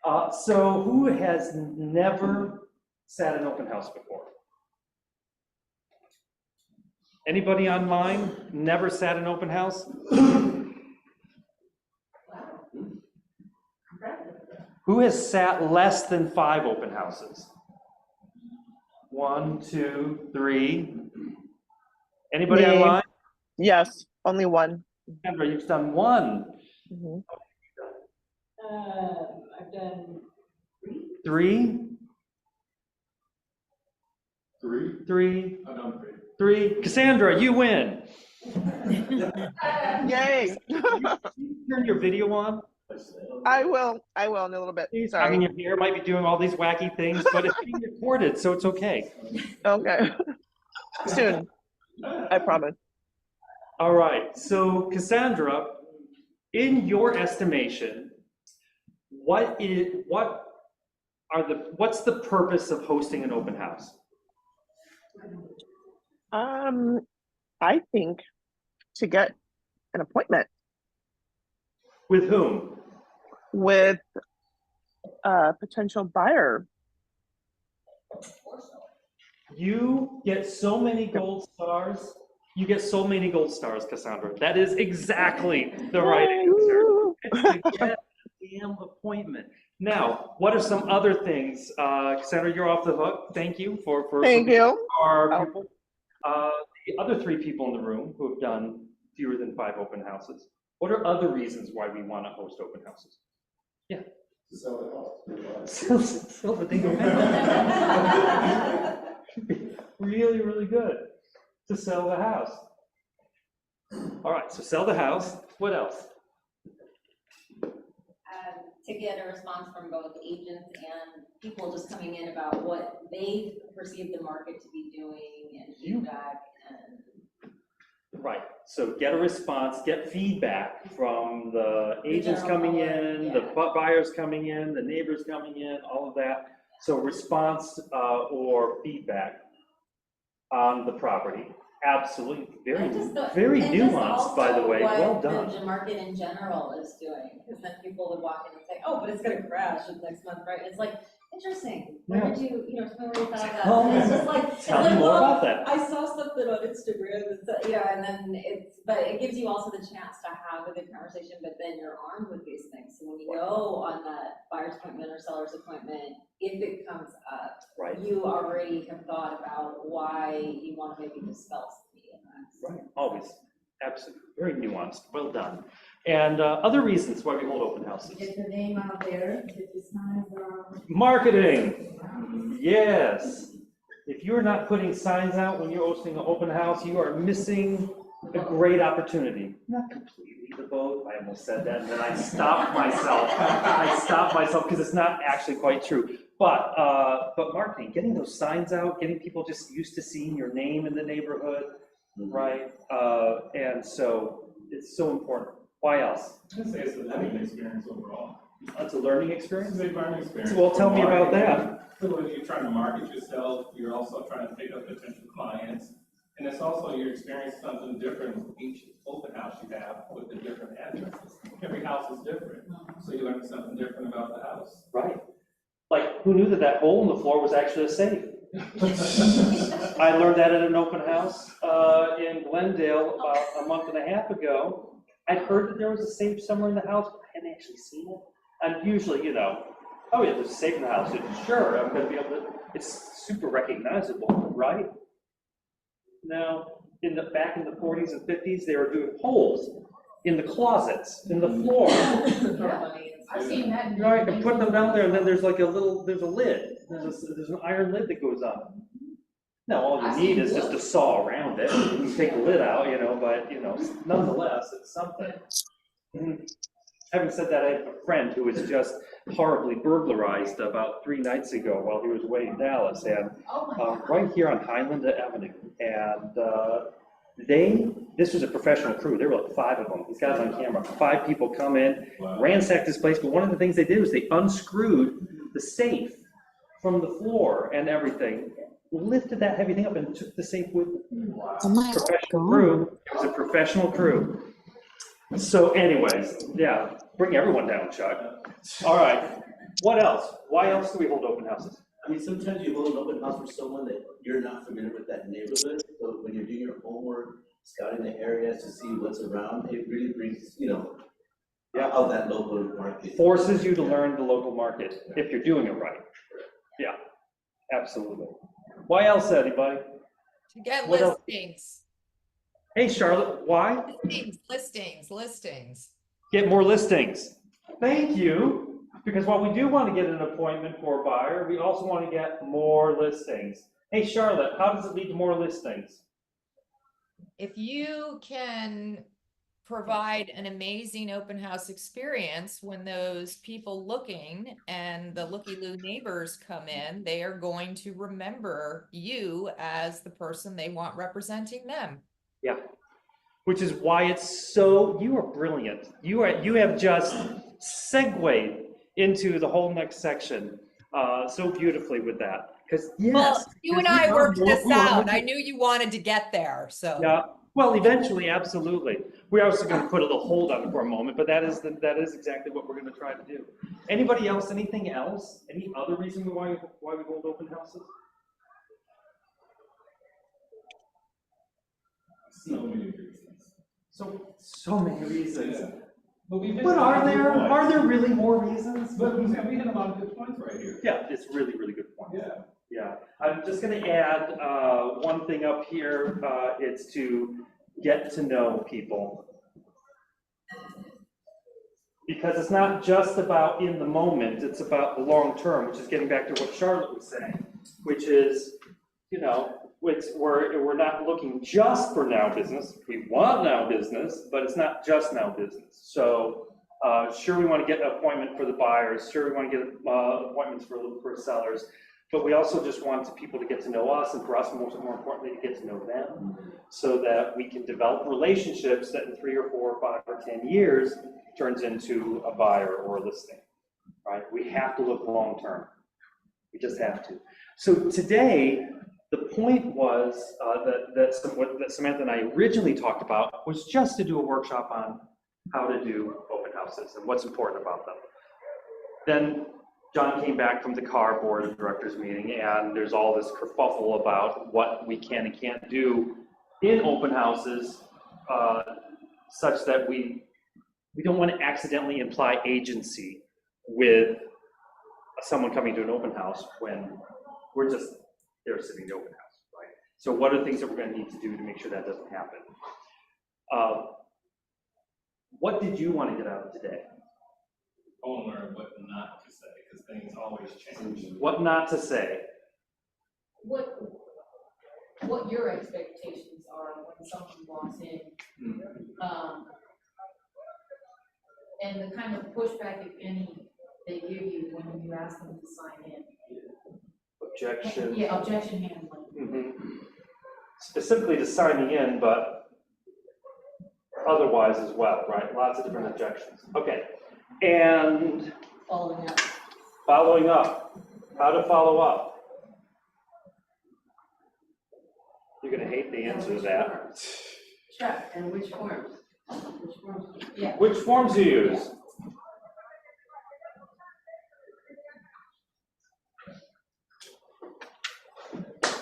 So who has never sat an open house before? Anybody online never sat an open house? Who has sat less than 5 open houses? 1, 2, 3. Anybody Me. online? Yes, only one. Kendra, you've done 1. Mhm. I've done 3? 3? 3? I've done 3. 3. Cassandra, you win. Yay! Turn your video on. I will in a little bit. I mean, Sorry. your hair might be doing all these wacky things, but it's being recorded, so it's okay. Okay. Soon, I promise. All right, so Cassandra, in your estimation, what's the purpose of hosting an open house? I think to get an appointment With whom? with a potential buyer. You get so many gold stars. You get so many gold stars, Cassandra. That is exactly the right answer. It's to get a damn appointment. Now, what are some other things? Cassandra, you're off the hook. Thank you for Thank you. our people. The other 3 people in the room who have done fewer than 5 open houses. What are other reasons why we want to host open houses? Yeah. To sell the house. Sell the dingo. Really, really good to sell the house. All right, so sell the house. What else? to get a response from both agents and people just coming in about what they perceive the market to be doing and feedback and. Right, so get a response, get feedback from the agents coming in, the buyers coming in, the neighbors coming in, all of that. So response or feedback on the property. Absolutely, very nuanced, by the way. Well done. The market in general is doing, because then people would walk in and say, "Oh, but it's going to crash next month, right?" It's like interesting. Where did you, tell me where you thought that? It's just like tell me more about that. I saw something on Instagram, and then but it gives you also the chance to have a good conversation. But then you're armed with these things, so when you go on that buyer's appointment or seller's appointment, if it comes up, you already have thought about why you want to maybe dispel something. Right, always, absolutely, very nuanced, well done. And other reasons why we hold open houses. Get the name out there, get the signs out. Marketing, yes. If you're not putting signs out when you're hosting an open house, you are missing a great opportunity. Not completely the boat, I almost said that, and then I stopped myself. Because it's not actually quite true. But marketing, getting those signs out, getting people just used to seeing your name in the neighborhood, right? And so it's so important. Why else? I would say it's a learning experience overall. It's a learning experience? It's a big learning experience. Well, tell me about that. So when you're trying to market yourself, you're also trying to pick up potential clients. And it's also you're experiencing something different with each open house you have with the different addresses. Every house is different. So you learn something different about the house. Right. Like, who knew that hole in the floor was actually a safe? I learned that at an open house in Glendale about a month and a half ago. I'd heard that there was a safe somewhere in the house, but I hadn't actually seen it. And usually, oh yeah, there's a safe in the house. Sure, I'm going to be able to, it's super recognizable, right? Now, back in the 40s and 50s, they were doing holes in the closets, in the floor. I've seen that. Right, and put them down there, and then there's like there's a lid. There's an iron lid that goes on. Now, all you need is just a saw around it. You can take the lid out, but, nonetheless, it's something. Having said that, I have a friend who was just horribly burglarized about 3 nights ago while he was away in Dallas, and right here on Highland Avenue. And this was a professional crew. There were like 5 of them. These guys on camera. 5 people come in, ransacked this place, but one of the things they did was they unscrewed the safe from the floor and everything, lifted that heavy thing up and took the safe with them. Oh my Professional God. crew. It was a professional crew. So anyways, yeah, bring everyone down, Chuck. All right. What else? Why else do we hold open houses? I mean, sometimes you hold an open house for someone that you're not familiar with that neighborhood, so when you're doing your homework, scouting the areas to see what's around, it really brings, out that local market. Forces you to learn the local market if you're doing it right. Yeah, absolutely. Why else, anybody? To get What else? listings, Hey, Charlotte, why? listings. Get more listings. Thank you. Because while we do want to get an appointment for a buyer, we also want to get more listings. Hey, Charlotte, how does it lead to more listings? If you can provide an amazing open house experience when those people looking and the looky-loo neighbors come in, they are going to remember you as the person they want representing them. Yeah. Which is why it's so, you are brilliant. You have just segued into the whole next section so beautifully with that. Because yes. Well, you and I worked this we are out. more- I knew you wanted to get there, so. Yeah, well, eventually, absolutely. We're also going to put a little hold on it for a moment, but that is exactly what we're going to try to do. Anybody else, anything else? Any other reason why we hold open houses? So many reasons. So many reasons. Yeah. But we've hit But a lot are of good there points. really more reasons? But we hit a lot of good points right here. Yeah, it's really, really good point. Yeah. Yeah, I'm just gonna add one thing up here. It's to get to know people. Because it's not just about in the moment, it's about the long term, which is getting back to what Charlotte was saying, which is, we're not looking just for now business. We want now business, but it's not just now business. So sure, we want to get an appointment for the buyers. Sure, we want to get appointments for sellers. But we also just want people to get to know us, and for us, more importantly, to get to know them, so that we can develop relationships that in 3 or 4 or 5 or 10 years turns into a buyer or a listing, right? We have to look long term. We just have to. So today, the point was that Samantha and I originally talked about was just to do a workshop on how to do open houses and what's important about them. Then John came back from the CAR board of directors meeting, and there's all this kerfuffle about what we can and can't do in open houses, such that we don't want to accidentally imply agency with someone coming to an open house when we're just there sitting in the open house, right? So what are the things that we're going to need to do to make sure that doesn't happen? What did you want to get out of today? I want to learn what not to say, because things always change. What not to say? What your expectations are when someone walks in. And the kind of pushback, if any, they give you when you ask them to sign in. Objection. Yeah, objection handling. Mm-hmm. Specifically to signing in, but otherwise as well, right? Lots of different objections. Okay, and Following up. following up. How to follow up? You're gonna hate the answer to that. Check, and which forms? Which forms? Yeah. Which forms do you use?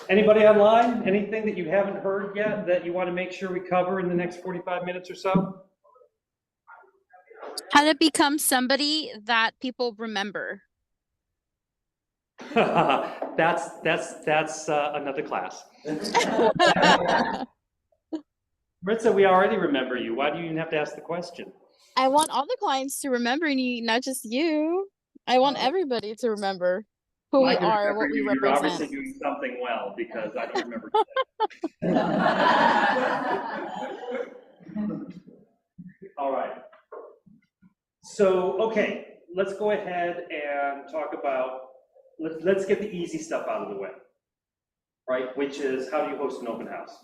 Anybody online? Anything that you haven't heard yet that you want to make sure we cover in the next 45 minutes or so? How to become somebody that people remember. That's another class. Maritza, we already remember you. Why do you even have to ask the question? I want all the clients to remember me, not just you. I want everybody to remember who we I can are, remember what we you. You're obviously represent. doing something well, because I don't remember. All right. So, okay, let's go ahead and talk about, let's get the easy stuff out of the way, right? Which is, how do you host an open house,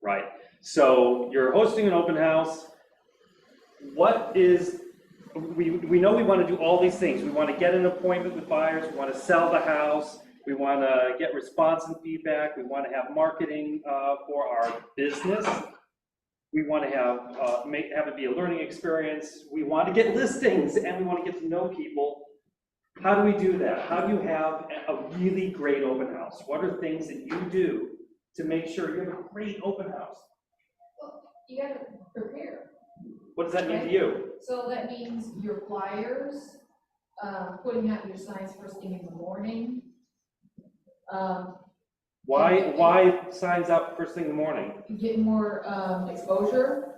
right? So you're hosting an open house. What is, we know we want to do all these things. We want to get an appointment with buyers. We want to sell the house. We want to get response and feedback. We want to have marketing for our business. We want to have it be a learning experience. We want to get listings, and we want to get to know people. How do we do that? How do you have a really great open house? What are things that you do to make sure you have a great open house? You gotta prepare. What does that mean to you? So that means your flyers, putting out your signs first thing in the morning. Why signs up first thing in the morning? Get more, exposure.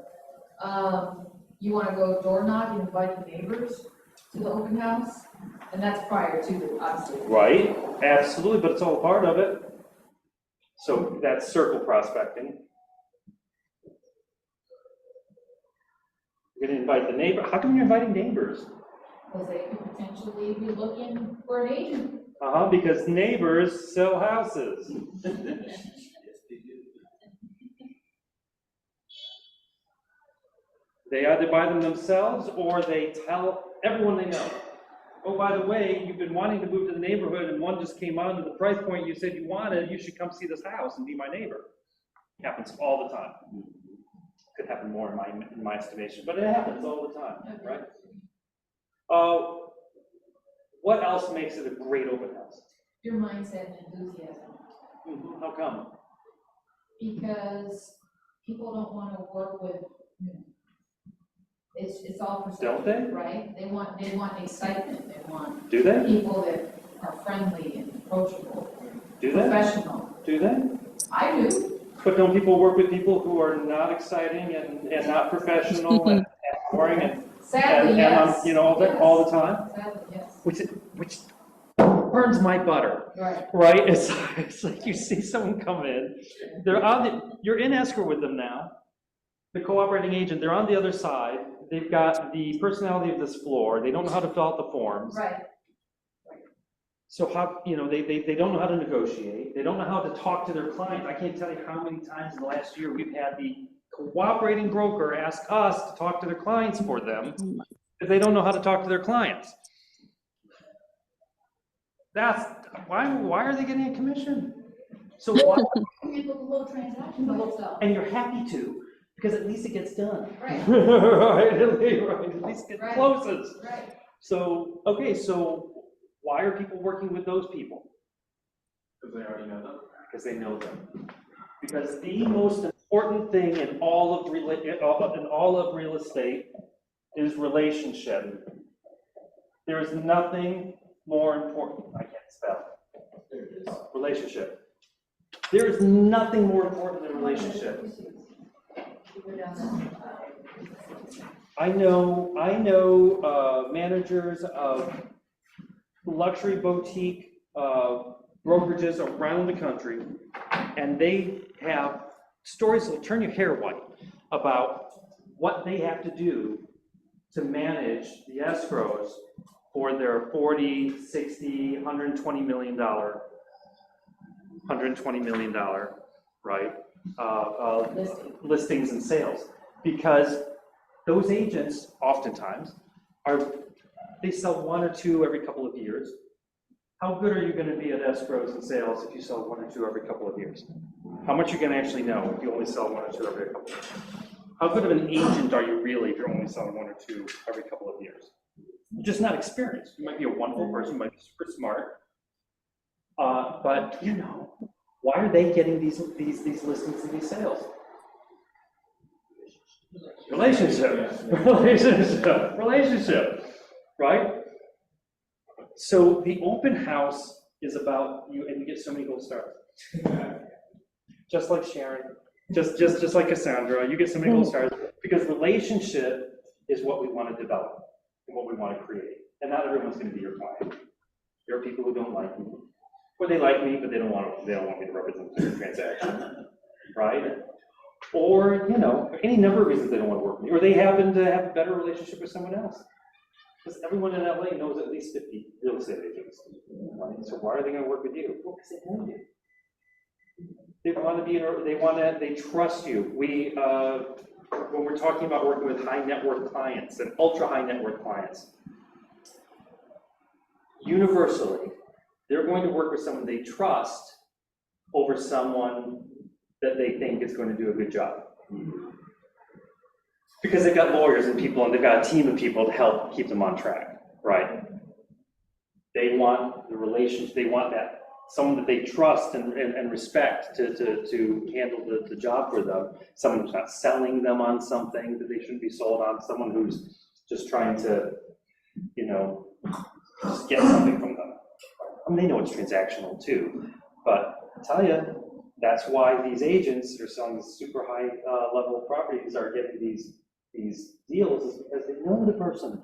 You wanna go door knock and invite the neighbors to the open house, and that's prior to, obviously. Right, absolutely, but it's all part of it. So that's circle prospecting. You're gonna invite the neighbor. How come you're inviting neighbors? Because they could potentially be looking for an agent. Because neighbors sell houses. Yes, they do. They either buy them themselves or they tell everyone they know. Oh, by the way, you've been wanting to move to the neighborhood and one just came on to the price point you said you wanted, you should come see this house and be my neighbor. Happens all the time. Could happen more in my estimation, but it happens all the time, right? What else makes it a great open house? Your mindset and enthusiasm. How come? Because people don't wanna work with, it's all Don't perception, they? right? They want excitement, they want Do they? people that are friendly and approachable, Do they? professional. Do they? I do. But don't people work with people who are not exciting and not professional and boring and Sadly, yes. you know, all the time? Sadly, yes. Which burns my butter, Right. right? It's like you see someone come in, you're in escrow with them now, the cooperating agent, they're on the other side, they've got the personality of this floor, they don't know how to fill out the forms. Right. So how, you know, they don't know how to negotiate, they don't know how to talk to their client. I can't tell you how many times in the last year we've had the cooperating broker ask us to talk to their clients for them, if they don't know how to talk to their clients. That's, why are they getting a commission? So why, You look a little transaction by yourself. and you're happy to, because at least it gets done. Right. Right, at least it Right. closes. Right. So, okay, so why are people working with those people? Because they already know them. Because they know them. Because the most important thing in all of real estate is relationship. There is nothing more important. I can't spell. There it is. Relationship. There is nothing more important than relationship. I know managers of luxury boutique brokerages around the country, and they have stories that will turn your hair white about what they have to do to manage the escrows for their $40, $60, $120 million, right, listings and sales. Because those agents oftentimes they sell one or two every couple of years. How good are you going to be at escrows and sales if you sell one or two every couple of years? How much are you going to actually know if you only sell one or two every couple of years? How good of an agent are you really if you're only selling one or two every couple of years? You're just not experienced. You might be a wonderful person, you might be super smart, but you know, why are they getting these listings and these sales? Relationship, right? So the open house is about you, and you get so many gold stars. Just like Sharon, just like Cassandra, you get so many gold stars because relationship is what we want to develop and what we want to create. And not everyone's going to be your client. There are people who don't like me, or they like me, but they don't want me to represent their transaction, right? Or, you know, any number of reasons they don't want to work with me, or they happen to have a better relationship with someone else. Because everyone in LA knows at least 50 real estate agents, right? So why are they going to work with you? Well, because they know you. They want to be, they trust you. When we're talking about working with high net worth clients and ultra high net worth clients, universally, they're going to work with someone they trust over someone that they think is going to do a good job. Because they've got lawyers and people, and they've got a team of people to help keep them on track, right? They want the relationship, they want that, someone that they trust and respect to handle the job for them. Someone who's not selling them on something that they shouldn't be sold on, someone who's just trying to, you know, just get something from them. I mean, they know it's transactional too, but I tell you, that's why these agents are selling super high level properties are getting these deals, is because they know the person.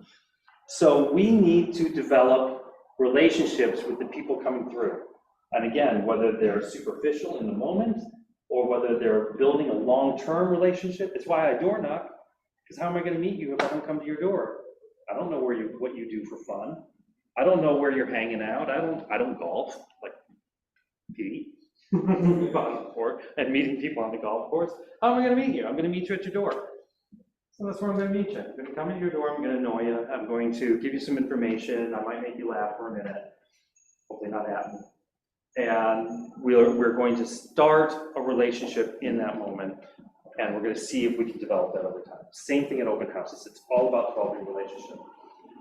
So we need to develop relationships with the people coming through. And again, whether they're superficial in the moment or whether they're building a long-term relationship, it's why I door knock, because how am I going to meet you if I don't come to your door? I don't know what you do for fun. I don't know where you're hanging out. I don't golf like Pete. And meeting people on the golf course. How am I going to meet you? I'm going to meet you at your door. So that's where I'm going to meet you. I'm going to come to your door. I'm going to annoy you. I'm going to give you some information. I might make you laugh for a minute. Hopefully not happen. And we're going to start a relationship in that moment, and we're going to see if we can develop that over time. Same thing at open houses. It's all about developing a relationship.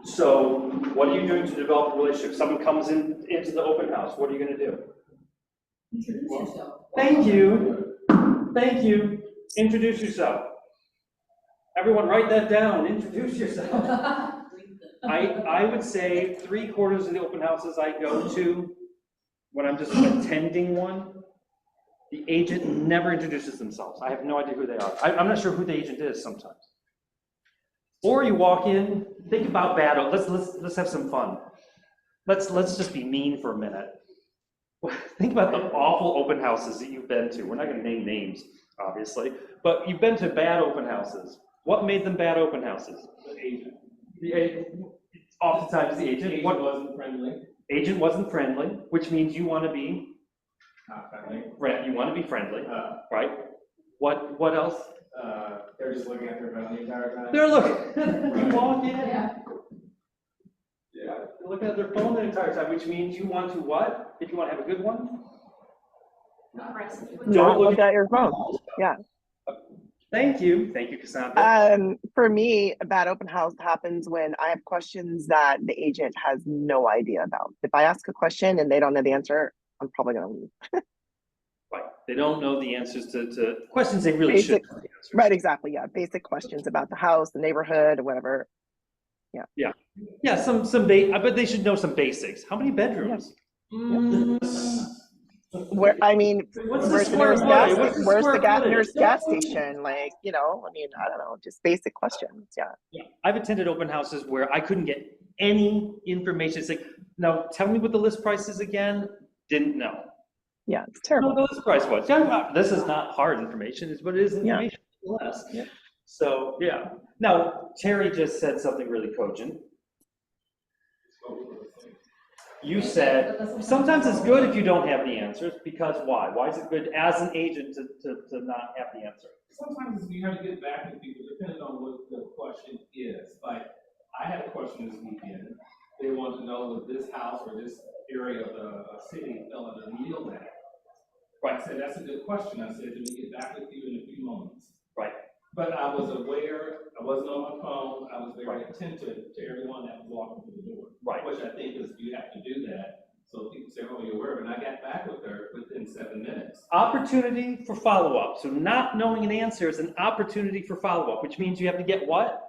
So what are you doing to develop a relationship? Someone comes into the open house. What are you going to do? Introduce yourself. Thank you. Thank you. Introduce yourself. Everyone write that down. Introduce yourself. I would say 3/4 of the open houses I go to, when I'm just attending one, the agent never introduces themselves. I have no idea who they are. I'm not sure who the agent is sometimes. Or you walk in, think about bad, let's have some fun. Let's just be mean for a minute. Think about the awful open houses that you've been to. We're not gonna name names, obviously, but you've been to bad open houses. What made them bad open houses? The agent. Oftentimes the agent. What wasn't friendly? Agent wasn't friendly, which means you want to be Not friendly. you want to be friendly, right? What else? They're just looking at their phone the entire time. They're looking. You walk in. Yeah. Yeah. They're looking at their phone the entire time, which means you want to what? If you want to have a good one? Don't look at your phone. Yeah. Thank you, Cassandra. For me, a bad open house happens when I have questions that the agent has no idea about. If I ask a question and they don't know the answer, I'm probably going to leave. Right. They don't know the answers to questions they really should know the answers. Right, exactly. Yeah. Basic questions about the house, the neighborhood, or whatever. Yeah. Yeah, but they should know some basics. How many bedrooms? Where, I mean, What's the where's the square nearest footage? gas, What's the where's square the footage? nearest gas station? Like, you know, I mean, I don't know, just basic questions. Yeah. Yeah, I've attended open houses where I couldn't get any information. It's like, no, tell me what the list price is again. Didn't know. Yeah, it's terrible. No, the list price was. Yeah, this is not hard information, it's what it is information, less. Yeah. So, yeah. Now, Terry just said something really cogent. You said, sometimes it's good if you don't have the answers, because why? Why is it good as an agent to not have the answer? Sometimes you have to get back to people depending on what the question is. Like, I had a question this weekend. They wanted to know if this house or this area of the city fell under the Needle Act. Right, I said, that's a good question. I said, let me get back with you in a few moments. Right. But I was aware, I wasn't on my phone, I was very attentive to everyone that was walking through the door. Right. Which I think is, you have to do that, so people say, oh, you're aware, and I got back with her within 7 minutes. Opportunity for follow-up. So not knowing an answer is an opportunity for follow-up, which means you have to get what?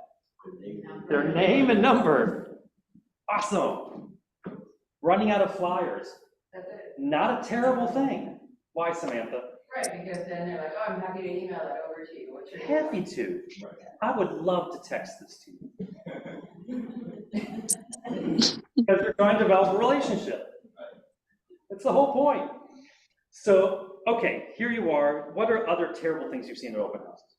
Their name and number. Awesome. Running out of flyers. That's it. Not a terrible thing. Why, Samantha? Right, because then they're like, oh, I'm happy to email that over to you. What's your name? Happy to. I would love to text this to you. Because we're trying to develop a relationship. That's the whole point. So, okay, here you are. What are other terrible things you've seen in open houses?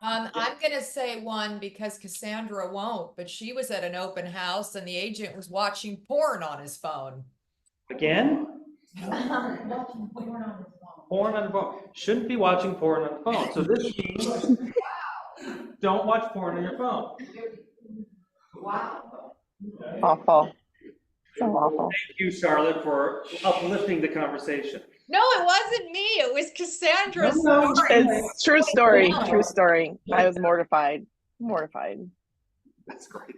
I'm gonna say one because Cassandra won't, but she was at an open house and the agent was watching porn on his phone. Again? Porn on the phone. Shouldn't be watching porn on the phone. So this means don't watch porn on your phone. Wow. Awful. So awful. Thank you, Charlotte, for uplifting the conversation. No, it wasn't me. It was Cassandra's No, story. It's true story. True story. I was mortified. Mortified. That's great.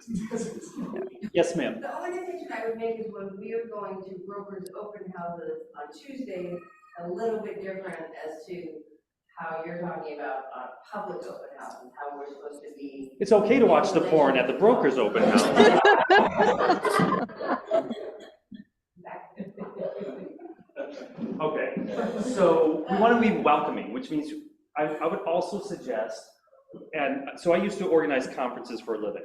Yes, ma'am. The only distinction I would make is when we are going to brokers' open houses on Tuesdays, a little bit different as to how you're talking about on a public open house and how we're supposed to be. It's okay to watch the porn at the broker's open house. Okay, so we want to be welcoming, which means I would also suggest, and so I used to organize conferences for a living.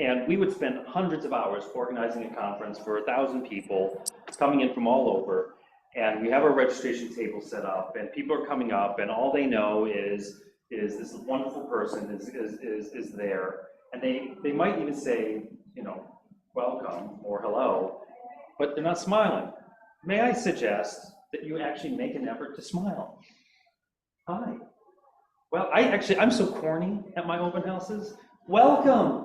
And we would spend hundreds of hours organizing a conference for 1,000 people coming in from all over. And we have our registration table set up and people are coming up and all they know is this wonderful person is there. And they might even say, you know, welcome or hello, but they're not smiling. May I suggest that you actually make an effort to smile? Hi. Well, I'm so corny at my open houses. Welcome.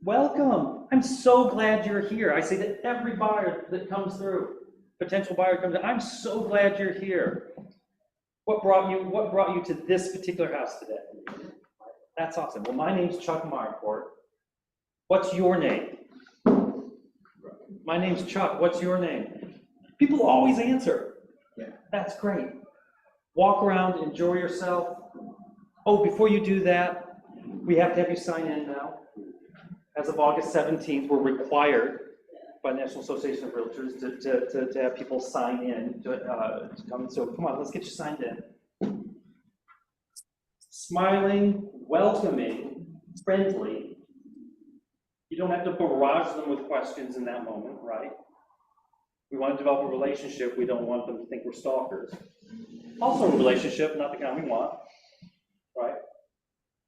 Welcome. I'm so glad you're here. I say to every buyer that comes through, potential buyer comes in, I'm so glad you're here. What brought you to this particular house today? That's awesome. Well, my name's Chuck Marquardt. What's your name? My name's Chuck. What's your name? People always answer. Yeah. That's great. Walk around, enjoy yourself. Oh, before you do that, we have to have you sign in now. As of August 17th, we're required by the National Association of Realtors to have people sign in to come. So come on, let's get you signed in. Smiling, welcoming, friendly. You don't have to barrage them with questions in that moment, right? We want to develop a relationship. We don't want them to think we're stalkers. Also a relationship, not the kind we want, right?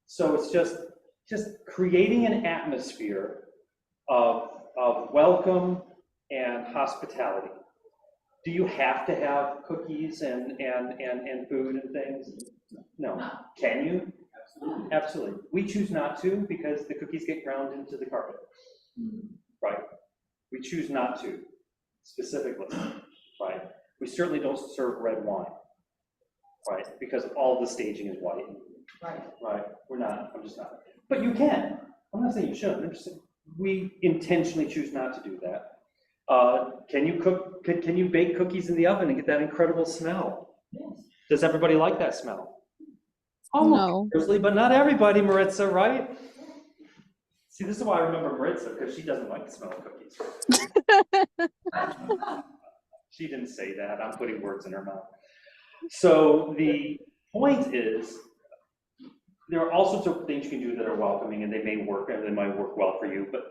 So it's just creating an atmosphere of welcome and hospitality. Do you have to have cookies and food and things? No. Can you? Absolutely. Absolutely. We choose not to because the cookies get ground into the carpet. Right? We choose not to, specifically. Right? We certainly don't serve red wine. Right? Because all the staging is white. Right? We're not. I'm just not. But you can. I'm not saying you shouldn't. I'm just saying we intentionally choose not to do that. Can you cook? Can you bake cookies in the oven and get that incredible smell? Yes. Does everybody like that smell? No. Obviously, but not everybody, Maritza, right? See, this is why I remember Maritza, because she doesn't like the smell of cookies. She didn't say that. I'm putting words in her mouth. So the point is, there are all sorts of things you can do that are welcoming and they may work and they might work well for you, but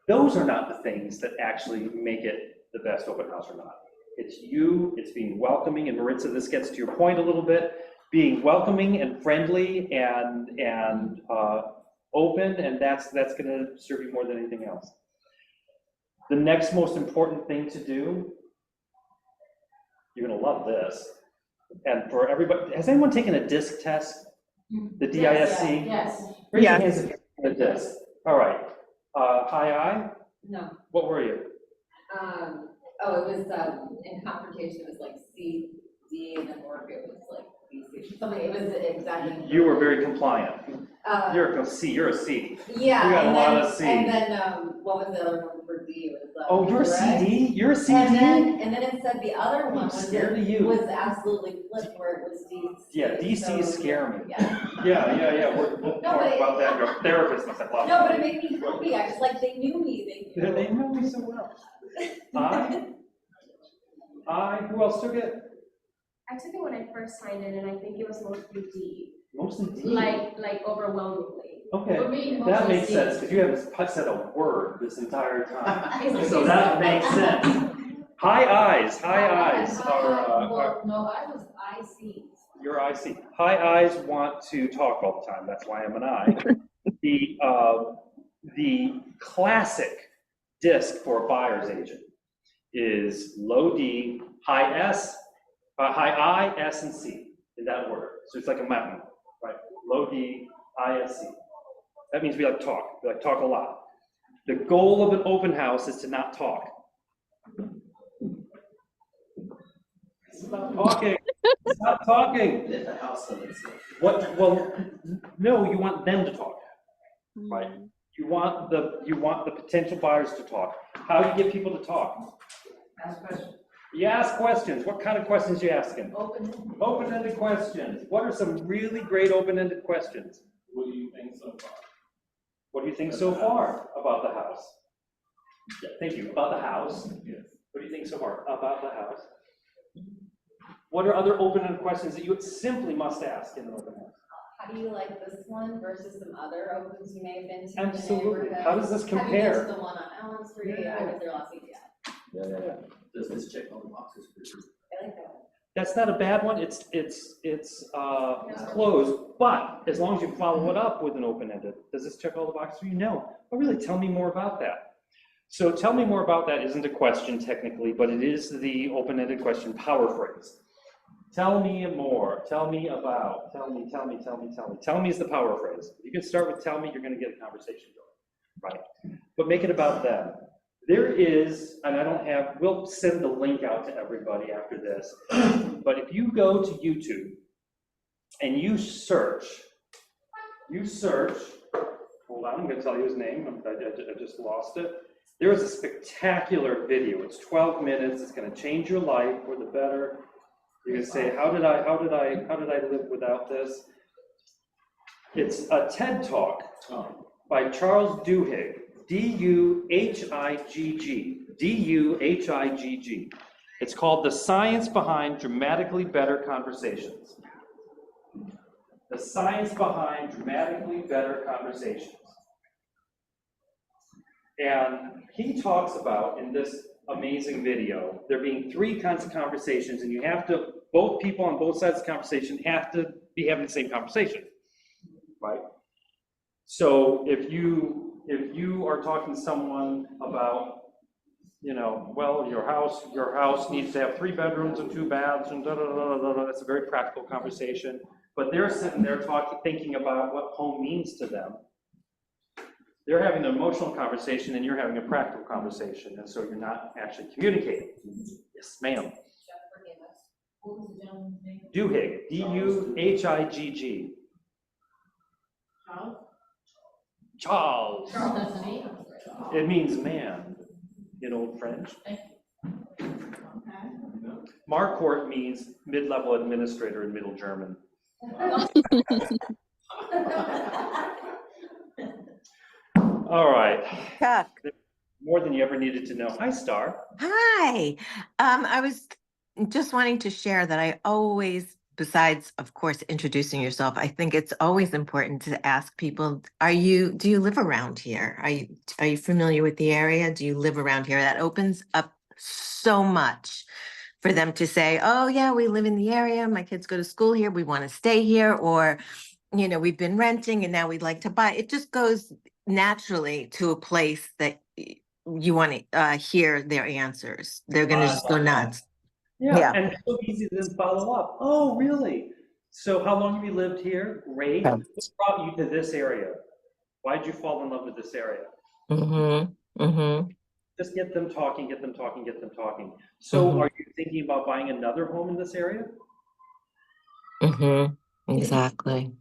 those are not the things that actually make it the best open house or not. It's you, it's being welcoming, and Maritza, this gets to your point a little bit, being welcoming and friendly and open, and that's gonna serve you more than anything else. The next most important thing to do, you're gonna love this, and for everybody, has anyone taken a DISC test? The DISC? Yes. Raise your hands if you've taken a DISC. All right. Hi, No. what were you? Oh, it was, in confrontation, it was like C, D, and then work, it was like B, C. Something, it was exactly. You were very compliant. You're a C. Yeah. You got a and lot then, of C. And then, what was the other one for D? It was, Oh, you're a correct. CD? You're a CD? And then it said the other one I'm was, scared of you. was absolutely flipped where it was D. Yeah, DCs scare me. Yeah. Yeah. We'll talk but about that. Your therapist must have lots. No, but it made me happy. I was like, they knew me. They know me so well. Who else took it? I took it when I first signed in, and I think it was mostly D. Mostly D. Like overwhelmingly. Okay, For me, that mostly makes C. sense, because you haven't said a word this entire time. It's- So that makes sense. High eyes are, Well, no, I was IC. your IC. High eyes want to talk all the time, that's why I'm an I. The classic DISC for a buyer's agent is low D, high S, high I, S, and C in that order. So it's like a mountain, right? Low D, I, S, C. That means we like to talk. We like to talk a lot. The goal of an open house is to not talk. Stop talking. Stop talking. Let the house sell itself. What? Well, no, you want them to talk. right? You want the potential buyers to talk. How do you get people to talk? Ask questions. You ask questions. What kind of questions you asking? Open. Open-ended questions. What are some really great open-ended questions? What do you think so far? What do you think so far about the house? Yeah, thank you. About the house? Yes. What do you think so far about the house? What are other open-ended questions that you simply must ask in an open house? How do you like this one versus some other opens you may have been to in the Absolutely. neighborhood? How does this Have you compare? been to the one on Allen Street? Yeah. I was there last week, yeah. Does this check all the boxes for you? I like that one. That's not a bad one. It's closed, but as long as you follow it up with an open-ended, does this check all the boxes for you? No. But really, tell me more about that. So tell me more about that isn't a question technically, but it is the open-ended question power phrase. Tell me more. Tell me about. Tell me. Tell me is the power phrase. You can start with tell me, you're going to get a conversation going, right? But make it about them. There is, and I don't have, we'll send the link out to everybody after this, but if you go to YouTube and you search, hold on, I'm going to tell you his name, I just lost it. There is a spectacular video. It's 12 minutes. It's going to change your life for the better. You're going to say, how did I live without this? It's a TED Talk by Charles Duhigg, D-U-H-I-G-G. It's called The Science Behind Dramatically Better Conversations. The Science Behind Dramatically Better Conversations. And he talks about, in this amazing video, there being 3 kinds of conversations, and you have to, both people on both sides of the conversation have to be having the same conversation, right? So if you are talking to someone about, you know, well, your house needs to have 3 bedrooms and 2 baths and that's a very practical conversation. But they're sitting there thinking about what home means to them. They're having an emotional conversation and you're having a practical conversation, and so you're not actually communicating. Yes, ma'am. What was the gentleman's name? Duhigg, D-U-H-I-G-G. Charles? Charles. It means man in Old French. Marquardt means mid-level administrator in Middle German. All right. Chuck. More than you ever needed to know. Hi, Star. Hi. I was just wanting to share that I always, besides, of course, introducing yourself, I think it's always important to ask people, do you live around here? Are you familiar with the area? Do you live around here? That opens up so much for them to say, oh yeah, we live in the area. My kids go to school here. We want to stay here. Or, you know, we've been renting and now we'd like to buy. It just goes naturally to a place that you want to hear their answers. They're going to just go nuts. Yeah, and it's so easy to then follow up. Oh, really? So how long have you lived here? Great. What brought you to this area? Why did you fall in love with this area? Just get them talking. So are you thinking about buying another home in this area? Exactly.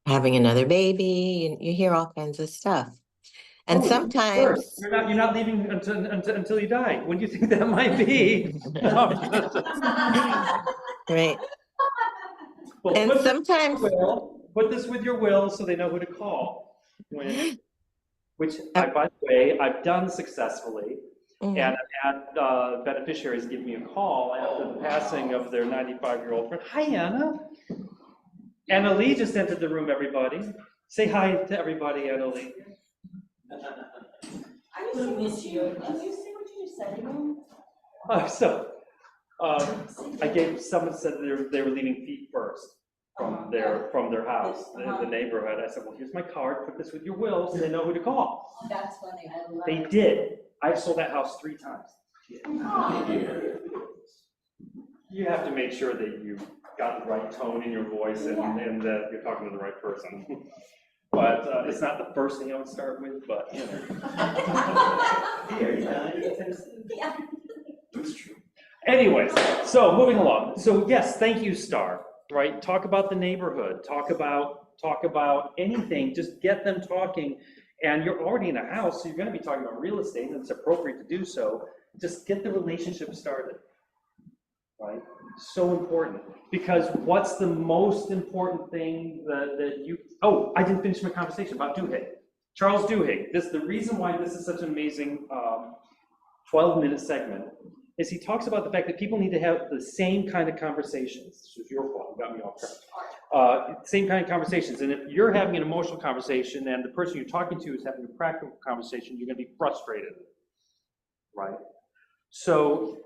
Having another baby, you hear all kinds of stuff. And sometimes you're not leaving until you die. When do you think that might be? Right. Well, and sometimes put this with your will so they know who to call. Which by the way, I've done successfully. And I've had beneficiaries give me a call after the passing of their 95-year-old friend. Hi, Anna. Anna Lee just entered the room, everybody. Say hi to everybody, Anna Lee. I just miss you. Can you say what you just said again? Someone said they were leaving feet first from their house in the neighborhood. I said, well, here's my card. Put this with your will so they know who to call. That's funny. I love They it. did. I've sold that house 3 times. You have to make sure that you got the right tone in your voice and that you're talking to the right person. But it's not the first thing I would start with, but you know. Yeah. It's true. Anyways, so moving along. So yes, thank you, Star. Right? Talk about the neighborhood. Talk about talk about anything, just get them talking. And you're already in a house, so you're gonna be talking about real estate, and it's appropriate to do so. Just get the relationship started, right? So important, because what's the most important thing that you, oh, I didn't finish my conversation about Duhigg. Charles Duhigg, the reason why this is such an amazing 12-minute segment is he talks about the fact that people need to have the same kind of conversations. This was your fault, you got me off track. Same kind of conversations, and if you're having an emotional conversation and the person you're talking to is having a practical conversation, you're gonna be frustrated, right? So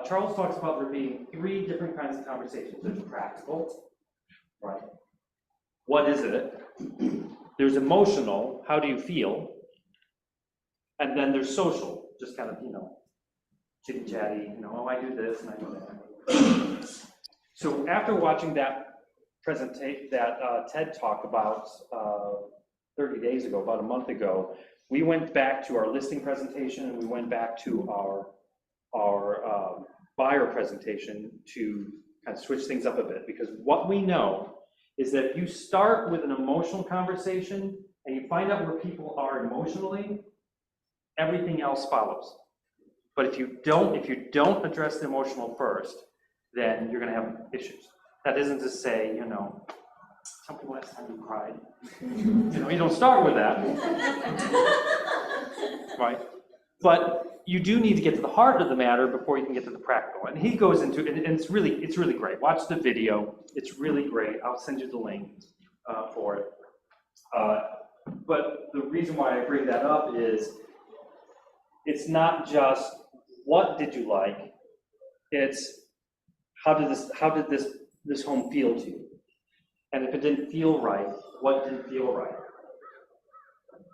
Charles talks about there being 3 different kinds of conversations. There's practical, right? What is it? There's emotional, how do you feel? And then there's social, just kind of, chitty chatty, oh, I do this and I do that. So after watching that presentation, that TED talk about 30 days ago, about a month ago, we went back to our listing presentation and we went back to our buyer presentation to kind of switch things up a bit, because what we know is that if you start with an emotional conversation and you find out where people are emotionally, everything else follows. But if you don't address the emotional first, then you're going to have issues. That isn't to say, tell me the last time you cried. You don't start with that, right? But you do need to get to the heart of the matter before you can get to the practical. And he goes into it, and it's really great. Watch the video. It's really great. I'll send you the link for it. But the reason why I bring that up is it's not just what did you like, it's how did this home feel to you? And if it didn't feel right, what didn't feel right?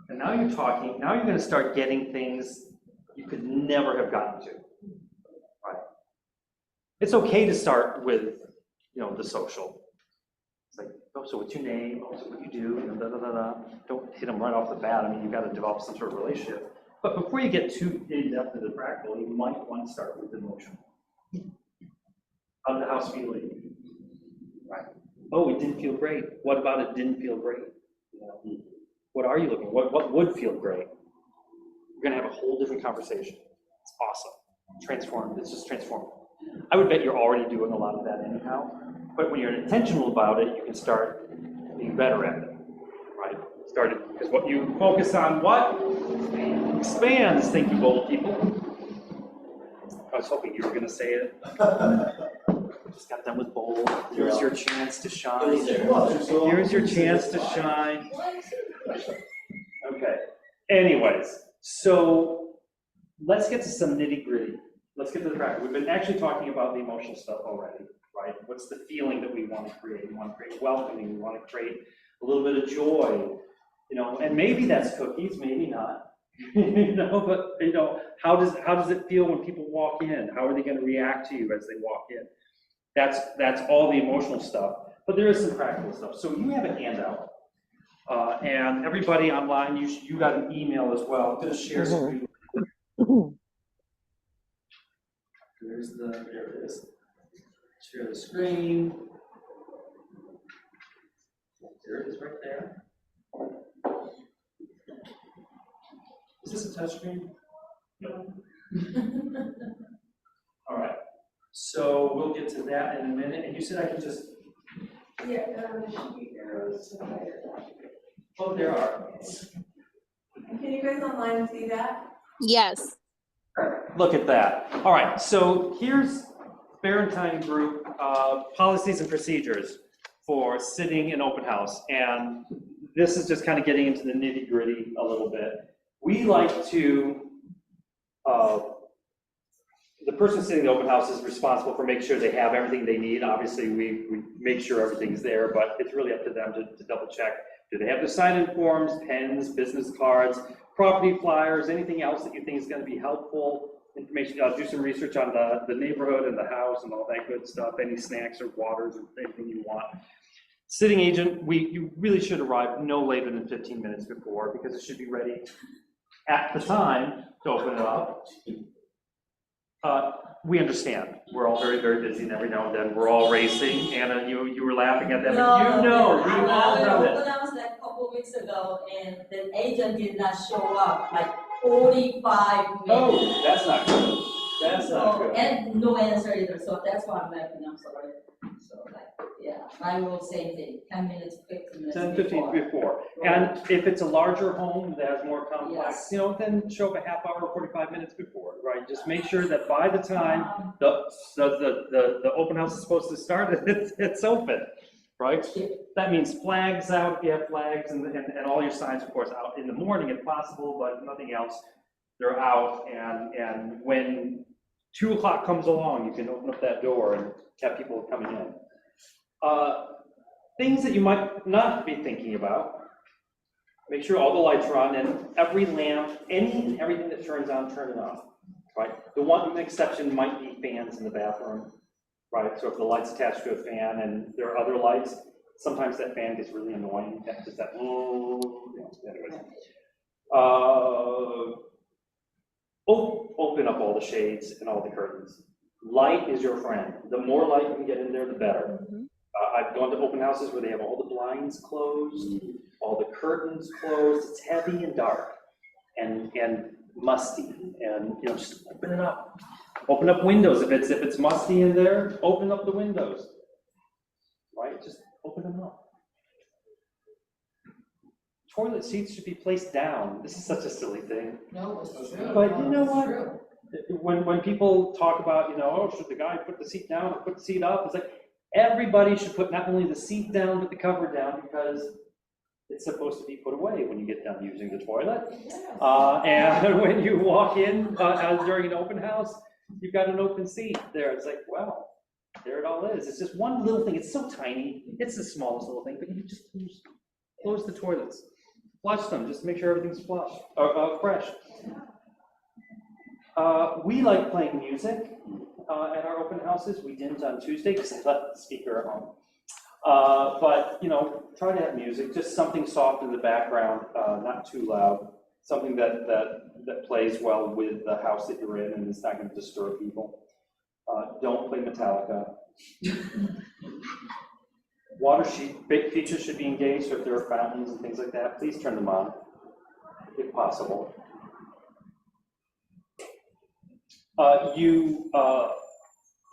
And now you're talking, now you're going to start getting things you could never have gotten to, right? It's okay to start with, the social. It's like, oh, so what's your name? Oh, so what do you do? Da, da, da, da. Don't hit them right off the bat. I mean, you've got to develop some sort of relationship. But before you get too in-depth into the practical, you might want to start with the emotional. How's the house feeling? Right. Oh, it didn't feel great. What about it didn't feel great? What are you looking for? What would feel great? You're going to have a whole different conversation. It's awesome. It's just transformative. I would bet you're already doing a lot of that anyhow, but when you're intentional about it, you can start being better at it, right? Because what you focus on, what? Expands. Thank you, bold people. I was hoping you were going to say it. Just got done with bold. Here's your chance to shine. Here's your chance to shine. Okay. Anyways, so let's get to some nitty gritty. Let's get to the practice. We've been actually talking about the emotional stuff already, right? What's the feeling that we want to create? We want to create welcoming. We want to create a little bit of joy, and maybe that's cookies, maybe not. But how does it feel when people walk in? How are they going to react to you as they walk in? That's all the emotional stuff. But there is some practical stuff. So you have a handout, and everybody online, you got an email as well. I'm going to share screen. There it is. Share the screen. There it is right there. Is this a touch screen? No. All right. So we'll get to that in a minute. And you said I can just. Yeah, there should be arrows to hide it. Oh, there are. Can you guys online see that? Yes. Look at that. All right. So here's Barentine Group policies and procedures for sitting in open house. And this is just kind of getting into the nitty gritty a little bit. We like to, the person sitting in the open house is responsible for making sure they have everything they need. Obviously, we make sure everything's there, but it's really up to them to double check. Do they have the sign-in forms, pens, business cards, property flyers, anything else that you think is going to be helpful? Information, do some research on the neighborhood and the house and all that good stuff, any snacks or waters or anything you want. Sitting agent, you really should arrive no later than 15 minutes before, because it should be ready at the time to open it up. We understand, we're all very, very busy, and every now and then, we're all racing. Anna, you were laughing at that, but you know, we all know it. When I was like a couple of weeks ago, and the agent did not show up, like 45 minutes. Oh, that's not good, that's not So, good. and no answer either, so that's why I'm like, I'm sorry. So like, yeah, I will say thing, 10 minutes, 15 minutes 10, 15 before. And if it's a larger home that has more complex, Yes. then show up a half hour, 45 minutes before, right? Just make sure that by the time the open house is supposed to start, it's open, right? That means flags out if you have flags, and all your signs, of course, out in the morning if possible, but nothing else. They're out, and when 2 o'clock comes along, you can open up that door and have people coming in. Things that you might not be thinking about. Make sure all the lights are on, and every lamp, any and everything that turns on, turn it off, right? The one exception might be fans in the bathroom, right? So if the light's attached to a fan and there are other lights, sometimes that fan gets really annoying. That's just that, anyways. Open up all the shades and all the curtains. Light is your friend. The more light you can get in there, the better. I've gone to open houses where they have all the blinds closed, all the curtains closed. It's heavy and dark and musty, and just open it up. Open up windows. If it's musty in there, open up the windows. Right? Just open them up. Toilet seats should be placed down. This is such a silly thing. No, it's true. But you know It's what? true. When people talk about, should the guy put the seat down or put the seat up? It's like, everybody should put not only the seat down, but the cover down, because it's supposed to be put away when you get done using the toilet. And when you walk in during an open house, you've got an open seat there. It's like, well, there it all is. It's just one little thing. It's so tiny. It's the smallest little thing, but you just close the toilets. Flush them, just make sure everything's fresh. We like playing music at our open houses. We didn't on Tuesday because I left the speaker at home. But try to have music, just something soft in the background, not too loud, something that plays well with the house that you're in and it's not going to disturb people. Don't play Metallica. Water features should be engaged, so if there are fountains and things like that, please turn them on, if possible.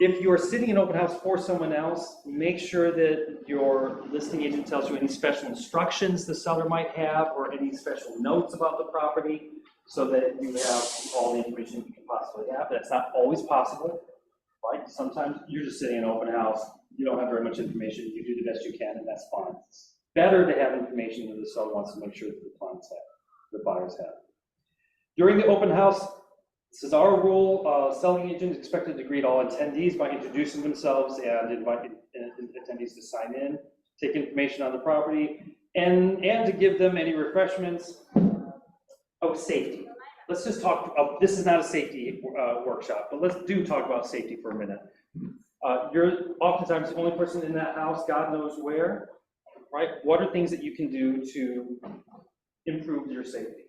If you're sitting in open house for someone else, make sure that your listing agent tells you any special instructions the seller might have or any special notes about the property so that you have all the information you can possibly have. That's not always possible, right? Sometimes you're just sitting in an open house, you don't have very much information, you do the best you can, and that's fine. It's better to have information that the seller wants to make sure that the clients have, the buyers have. During the open house, this is our rule, selling agents expected to greet all attendees by introducing themselves and invite attendees to sign in, take information on the property, and to give them any refreshments. Oh, safety. Let's just talk, this is not a safety workshop, but let's talk about safety for a minute. You're oftentimes the only person in that house, God knows where, right? What are things that you can do to improve your safety?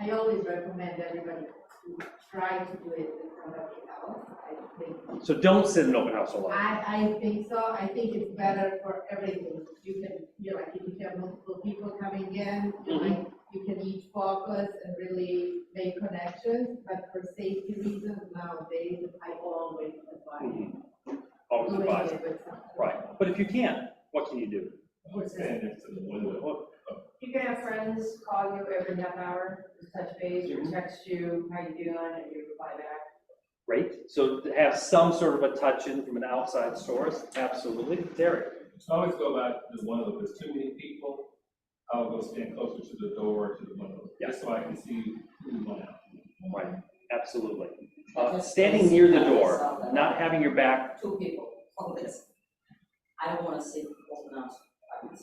I always recommend everybody to try to do it in front of the house. I think. So don't sit in an open house alone. I think so. I think it's better for everything. You can, like, if you have multiple people coming in, like, you can each focus and really make connections. But for safety reasons nowadays, I always advise. Always doing advise. it with someone. Right. But if you can't, what can you do? Stand next to the window. You can have friends call you every half hour, just touch base, or text you, how you doing, and you reply back. Great. So to have some sort of a touch in from an outside source, absolutely. Derek. I always go back to one of those, there's too many people, I'll go stand closer to the door, to the window, just so I can see who's going out. Right. Absolutely. Standing near the door, not having your back. Two people, on this. I don't want to sit open house.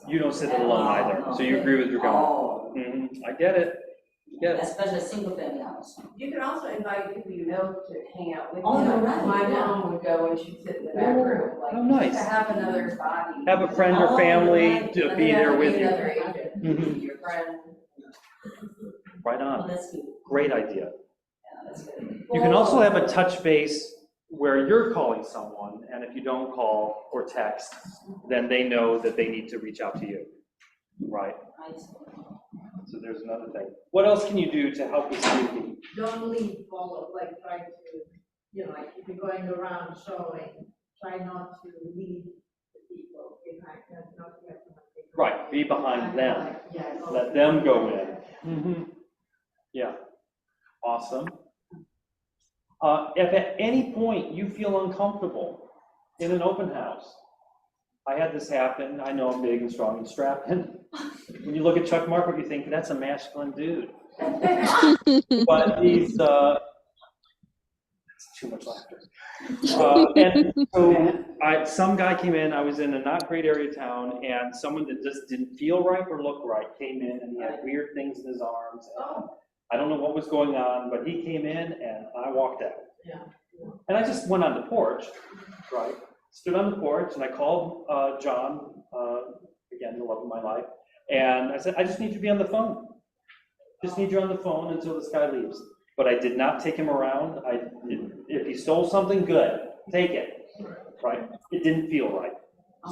You don't sit alone either, so you agree with your comment. I get it. Especially a single family house. You can also invite people you know to hang out with you. Oh, you're right, My yeah. mom would go and she'd sit in the back room, like, Oh, nice. to have another body. Have a friend or family to be there with you. Another agent, Mhm. your friend. Right Oh, on. that's good. Great idea. Yeah, That's good. You can also have a touch base where you're calling someone, and if you don't call or text, then they know that they need to reach out to you, right? Right. So there's another thing. What else can you do to help with safety? Don't leave follow, like try to, like if you're going around showing, try not to lead the people behind, not to have someone take. Right, be behind them. Like, yeah, go Let them go in. Yeah, awesome. If at any point you feel uncomfortable in an open house, I had this happen. I know I'm big and strong and strapped in. When you look at Chuck Marquardt, you think that's a masculine dude. But he's, that's too much laughter. And so some guy came in, I was in a not great area of town, and someone that just didn't feel right or look right came in, and he had weird things in his arms. And I don't know what was going on, but he came in and I walked out. Yeah. And I just went on the porch, right? Stood on the porch and I called John, again, the love of my life. And I said, I just need you to be on the phone. Just need you on the phone until this guy leaves. But I did not take him around. If he stole something, good, take it, right? It didn't feel right.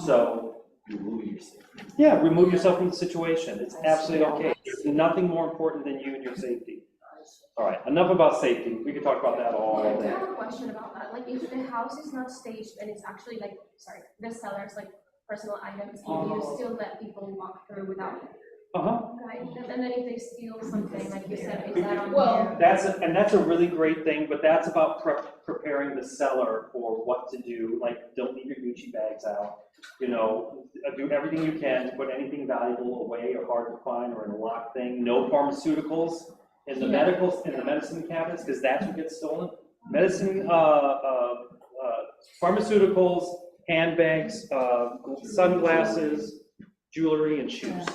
So, remove yourself from the situation. It's absolutely okay. There's nothing more important than you and your safety. All right, enough about safety. We could talk about that all I day. have a question about that. Like, if the house is not staged and it's actually like, sorry, the seller's like personal items, can you still let people walk through without? Right, and then if they steal something, like you said, is that on Well, there? That's a really great thing, but that's about preparing the seller for what to do. Like, don't leave your Gucci bags out. Do everything you can to put anything valuable away or hard to find or in a locked thing. No pharmaceuticals in the medicine cabinets, because that's what gets stolen. Medicine, pharmaceuticals, handbags, sunglasses, jewelry, and shoes.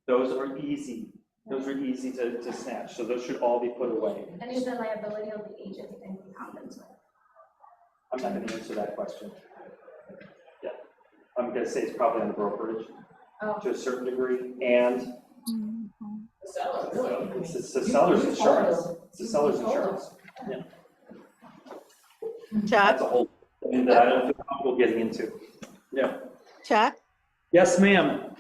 Those are easy. Those are easy to snatch. So those should all be put away. And is the liability of the agent if anything happens? I'm not going to answer that question. Yeah, I'm going to say it's probably on the brokerage to a certain degree, and it's the seller's insurance. It's the seller's insurance. Yeah. Chuck, That's a whole thing that I don't feel comfortable getting into. Yeah. Chuck, Yes, ma'am.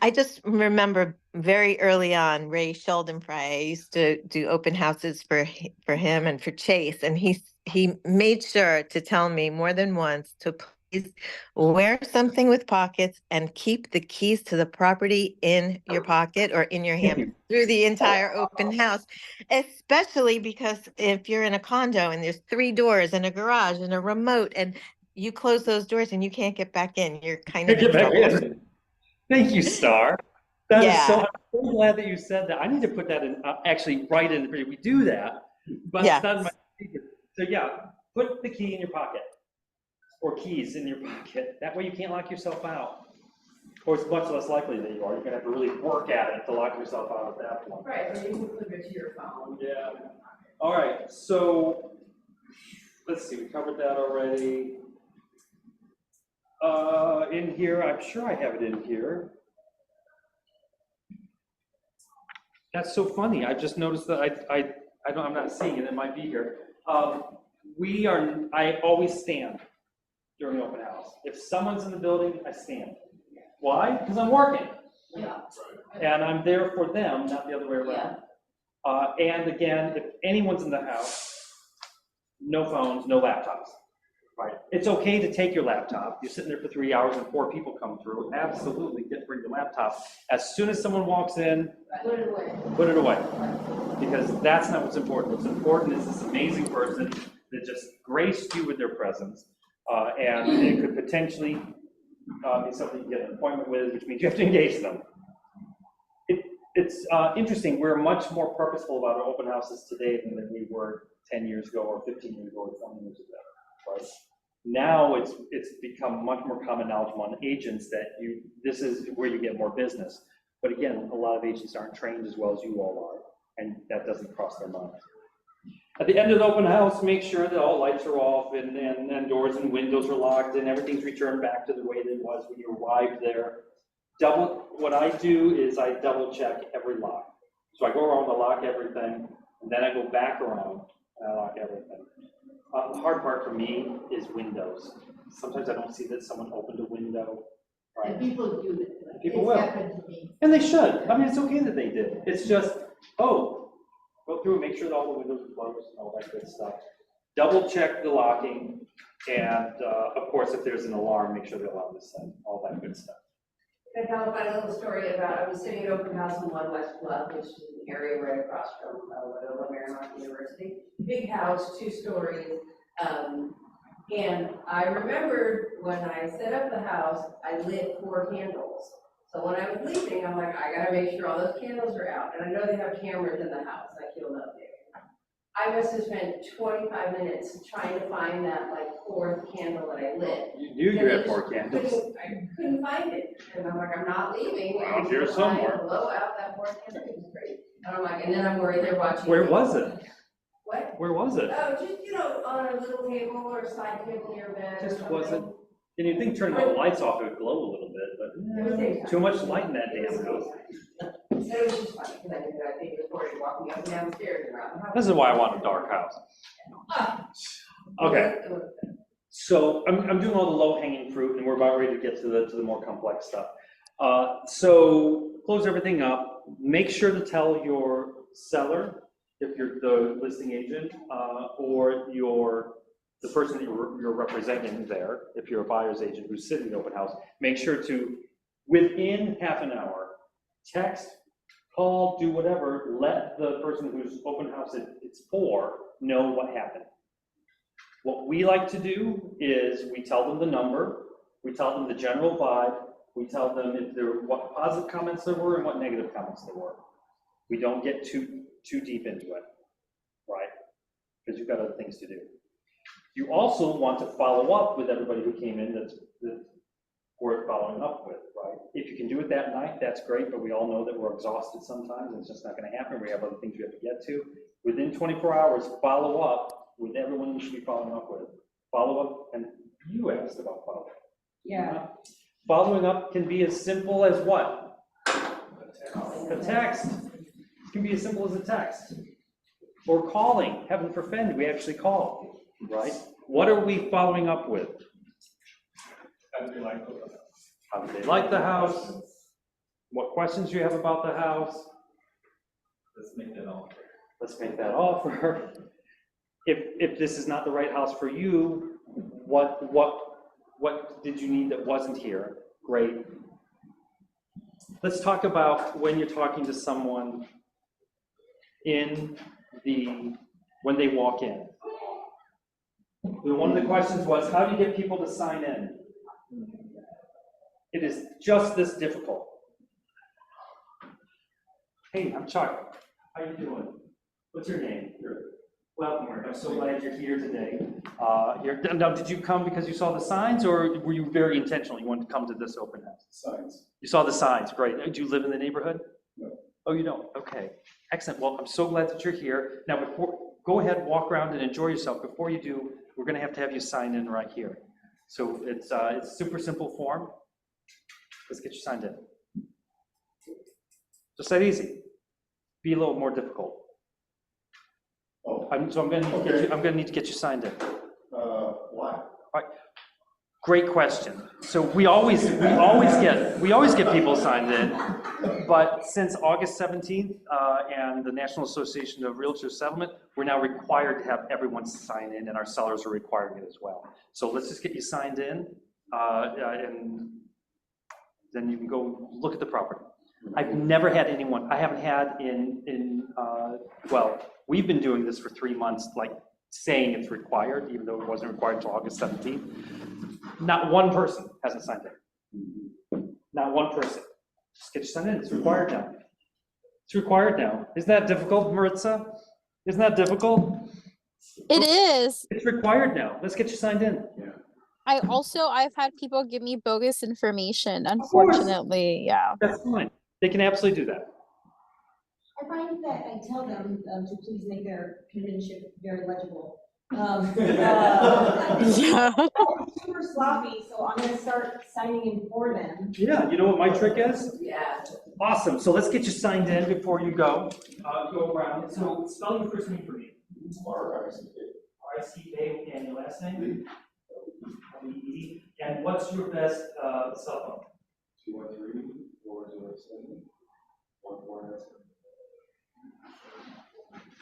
I just remember very early on, Ray Sheldon Fry, I used to do open houses for him and for Chase, and he made sure to tell me more than once to please wear something with pockets and keep the keys to the property in your pocket or in your hand through the entire open house, especially because if you're in a condo and there's 3 doors and a garage and a remote and you close those doors and you can't get back in, you're kind of in trouble. Thank you, Star. That is Yeah. I'm so glad that you said that. I need to put that in, actually write in, we do that, but Yeah. it's not in my secret. So yeah, put the key in your pocket, or keys in your pocket. That way you can't lock yourself out. Or it's much less likely that you are. You're gonna have to really work at it to lock yourself out at that point. Right, or you can put it to your phone. Yeah. All right, so, let's see, we covered that already. In here, I'm sure I have it in here. That's so funny. I just noticed that I'm not seeing it. It might be here. I always stand during open house. If someone's in the building, I stand. Why? Because I'm working. Yeah. And I'm there for them, not the other way around. And again, if anyone's in the house, no phones, no laptops. Right. It's okay to take your laptop. You're sitting there for 3 hours and 4 people come through. Absolutely, bring your laptop. As soon as someone walks in, Put it away. put it away. Because that's not what's important. What's important is this amazing person that just graced you with their presence. And it could potentially be something you get an appointment with, which means you have to engage them. It's interesting. We're much more purposeful about our open houses today than we were 10 years ago or 15 years ago or 20 years ago. Right? Now it's become much more common knowledge among agents that this is where you get more business. But again, a lot of agents aren't trained as well as you all are, and that doesn't cross their minds. At the end of the open house, make sure that all lights are off and doors and windows are locked and everything's returned back to the way that it was when you arrived there. What I do is I double check every lock. So I go around to lock everything, and then I go back around and I lock everything. The hard part for me is windows. Sometimes I don't see that someone opened a window, right? And people do that. Like, People it's will. happened to me. And they should. I mean, it's okay that they did. It's just, oh, go through and make sure that all the windows are closed and all that good stuff. Double check the locking, and of course, if there's an alarm, make sure the alarm is set, all that good stuff. I tell a funny little story about, I was sitting at open house in One West Bluff, which is an area right across from Loyola Marymount University. Big house, 2 stories. And I remembered when I set up the house, I lit 4 candles. So when I was leaving, I'm like, I gotta make sure all those candles are out. And I know they have cameras in the house, like you'll know there. I must have spent 25 minutes trying to find that like 4th candle that I lit. You knew you had 4 candles. I couldn't find it, and I'm like, I'm not leaving. Around here somewhere. Blow out that 4th candle, it was great. And I'm like, and then I'm worried they're watching. Where me. was it? What? Where was it? Oh, just, on a little table or side table near your bed or Just something. wasn't. And you'd think turning the lights off, it would glow a little bit, It was but daytime. too much light in that damn house. And it was just funny, because I think it was already walking up and down the stairs and around the house. This is why I want a dark house. Okay, It was- so I'm doing all the low hanging fruit, and we're about ready to get to the more complex stuff. So close everything up. Make sure to tell your seller, if you're the listing agent, or the person that you're representing there, if you're a buyer's agent who's sitting in the open house, make sure to, within half an hour, text, call, do whatever, let the person whose open house it's for know what happened. What we like to do is we tell them the number, we tell them the general vibe, we tell them what positive comments there were and what negative comments there were. We don't get too deep into it, right? Because you've got other things to do. You also want to follow up with everybody who came in that's worth following up with, right? If you can do it that night, that's great, but we all know that we're exhausted sometimes, and it's just not gonna happen. We have other things we have to get to. Within 24 hours, follow up with everyone you should be following up with. Follow up, and you asked about follow-up. Yeah. Following up can be as simple as what? A text. It can be as simple as a text. Or calling, heaven forfend, we actually call, right? What are we following up with? How do they like the house? How do they like the house? What questions do you have about the house? Let's make that offer. Let's make that offer. If this is not the right house for you, what did you need that wasn't here? Great. Let's talk about when you're talking to someone when they walk in. One of the questions was, how do you get people to sign in? It is just this difficult. Hey, I'm Chuck. How you doing? What's your name? Welcome. I'm so glad you're here today. Now, did you come because you saw the signs, or were you very intentional? You wanted to come to this open house? Signs. You saw the signs, great. Do you live in the neighborhood? No. Oh, you don't? Okay, excellent. Well, I'm so glad that you're here. Now, go ahead, walk around and enjoy yourself. Before you do, we're gonna have you sign in right here. So it's a super simple form. Let's get you signed in. Just that easy. Be a little more difficult. Oh, I'm gonna need to get you signed in. why? Great question. So we always get people signed in, but since August 17th and the National Association of Realtors Settlement, we're now required to have everyone sign in, and our sellers are requiring it as well. So let's just get you signed in, and then you can go look at the property. I've never had anyone. I haven't had well, we've been doing this for 3 months, like saying it's required, even though it wasn't required until August 17th. Not one person hasn't signed in. Not one person. Just get you signed in. It's required now. It's required now. Isn't that difficult, Maritza? Isn't that difficult? It is. It's required now. Let's get you signed in. Yeah. I've had people give me bogus information, course. unfortunately. Yeah. That's fine. They can absolutely do that. I find that I tell them to please make their penmanship very legible. Yeah. Super sloppy, so I'm gonna start signing in for them. Yeah, you know what my trick is? Yeah. Awesome, so let's get you signed in before you go. Go around, so spell your first name for me. R-I-C-K, and your last name? L-E-E. And what's your best cell phone?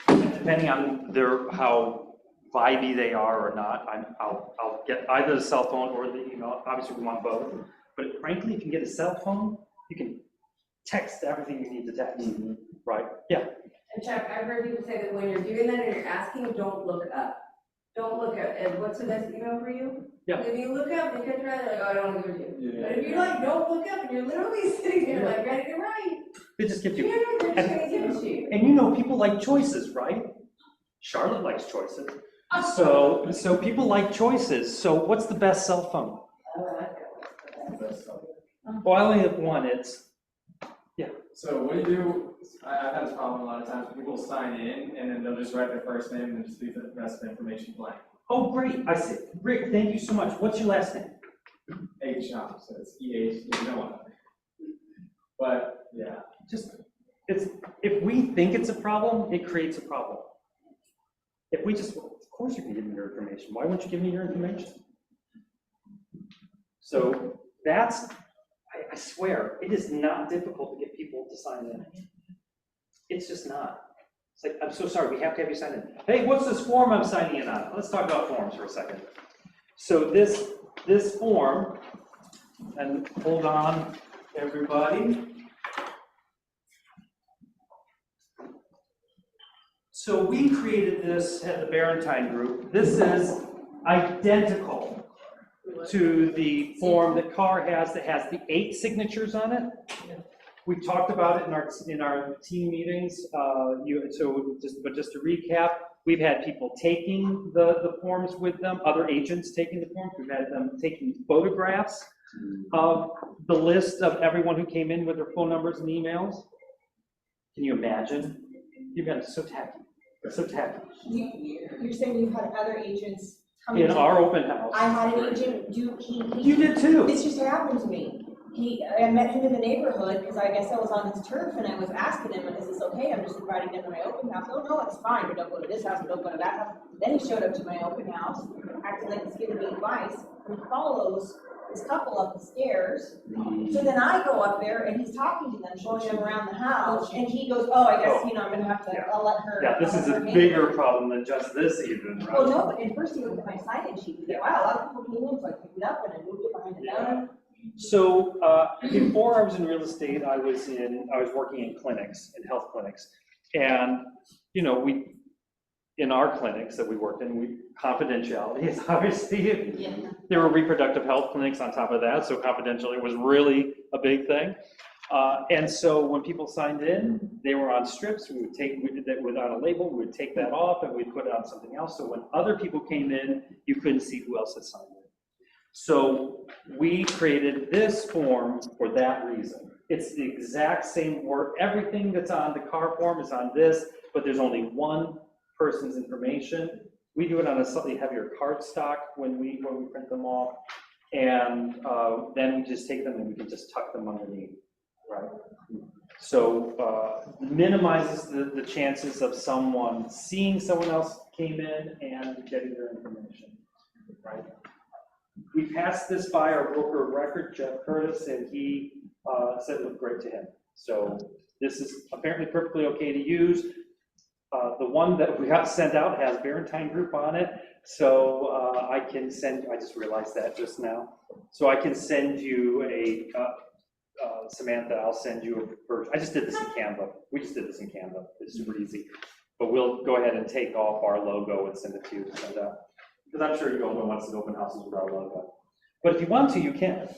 213-407-1497. Depending on how vibey they are or not, I'll get either the cell phone or the email. Obviously, we want both. But frankly, if you get a cell phone, you can text everything you need to text, right? Yeah. And Chuck, I've heard people say that when you're doing that and you're asking, don't look up. Don't look up, and what's the best email for you? Yeah. If you look up, they could try, they're like, oh, I don't want to give it to you. But if you're like, don't look up, and you're literally sitting there like ready to write, They just give you you. know, they're just gonna give it to you. And you know, people like choices, right? Charlotte likes choices. So people like choices. So what's the best cell phone? Well, I only have one. So what do you do? I've had this problem a lot of times. People sign in and then they'll just write their first name and just leave the rest of the information blank. Oh, great. I see. Rick, thank you so much. What's your last name? H shop, so it's EH, you know what? But yeah. If we think it's a problem, it creates a problem. If we just, of course you can give me your information. Why won't you give me your information? So that's, I swear, it is not difficult to get people to sign in. It's just not. It's like, I'm so sorry, we have to have you sign in. Hey, what's this form I'm signing in on? Let's talk about forms for a second. So this form, and hold on, everybody. So we created this at the Barentine Group. This is identical to the form that Carr has that has the 8 signatures on it. We've talked about it in our team meetings. Just to recap, we've had people taking the forms with them, other agents taking the forms. We've had them taking photographs of the list of everyone who came in with their phone numbers and emails. Can you imagine? You've been so tacky. So tacky. You're saying you've had other agents come In our open house. I had an agent do, You did too. this just happened to me. I met him in the neighborhood, because I guess I was on his turf, and I was asking him, is this okay? I'm just inviting them to my open house. Oh, no, it's fine, but don't go to this house, but don't go to that house. Then he showed up to my open house, acting like he's giving me advice, and he follows this couple up the stairs. So then I go up there, and he's talking to them, showing them around the house, and he goes, oh, I guess, I'm gonna have to, I'll let her. Yeah, this is a bigger problem than just this even, right? Well, no, but at first he looked at my sign-in sheet, he said, wow, a lot of people came in, so I picked it up and I moved it behind the counter. So before I was in real estate, I was working in clinics, in health clinics. And, we, in our clinics that we worked in, confidentiality is obviously, there were reproductive health clinics on top of that, so confidentiality was really a big thing. And so when people signed in, they were on strips. We did that without a label, we would take that off and we'd put it on something else. So when other people came in, you couldn't see who else had signed in. So we created this form for that reason. It's the exact same word. Everything that's on the Carr form is on this, but there's only one person's information. We do it on a slightly heavier cardstock when we print them off. And then we just take them and we can just tuck them underneath, right? So minimizes the chances of someone seeing someone else came in and getting their information, right? We passed this by our broker of record, Jeff Curtis, and he said it looked great to him. So this is apparently perfectly okay to use. The one that we got sent out has Barentine Group on it, so I just realized that just now. So I can send you Samantha, I'll send you a version. I just did this in Canva. We just did this in Canva. It's super easy. But we'll go ahead and take off our logo and send it to you to send out. Because I'm sure you all don't want to see open houses with our logo. But if you want to, you can.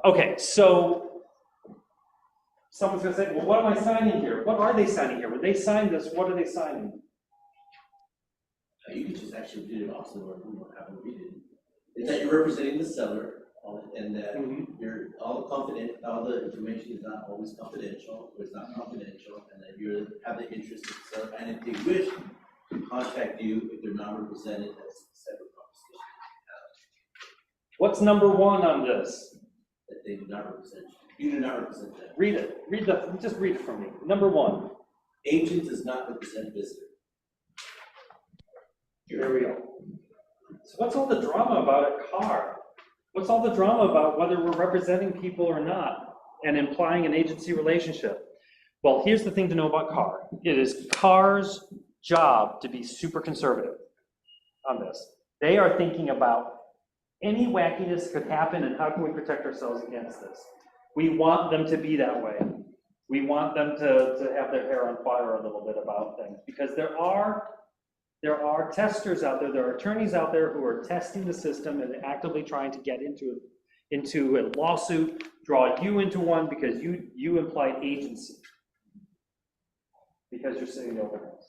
Okay, so someone's going to say, well, what am I signing here? What are they signing here? When they sign this, what are they signing? You can just actually read it also, or have them read it. It's that you're representing the seller, And that all the information is not always confidential, or it's not confidential, and that you have the interest of self, and if they wish to contact you if they're not represented, that's a separate conversation. What's number one on this? That they do not represent you. You do not represent them. Read it. Just read it from me. Number one. Agent does not represent visitor. There we go. So what's all the drama about a car? What's all the drama about whether we're representing people or not and implying an agency relationship? Well, here's the thing to know about CAR. It is CAR's job to be super conservative on this. They are thinking about any wackiness could happen and how can we protect ourselves against this. We want them to be that way. We want them to have their hair on fire a little bit about things because there are testers out there, there are attorneys out there who are testing the system and actively trying to get into a lawsuit, draw you into one because you implied agency because you're sitting in the open house.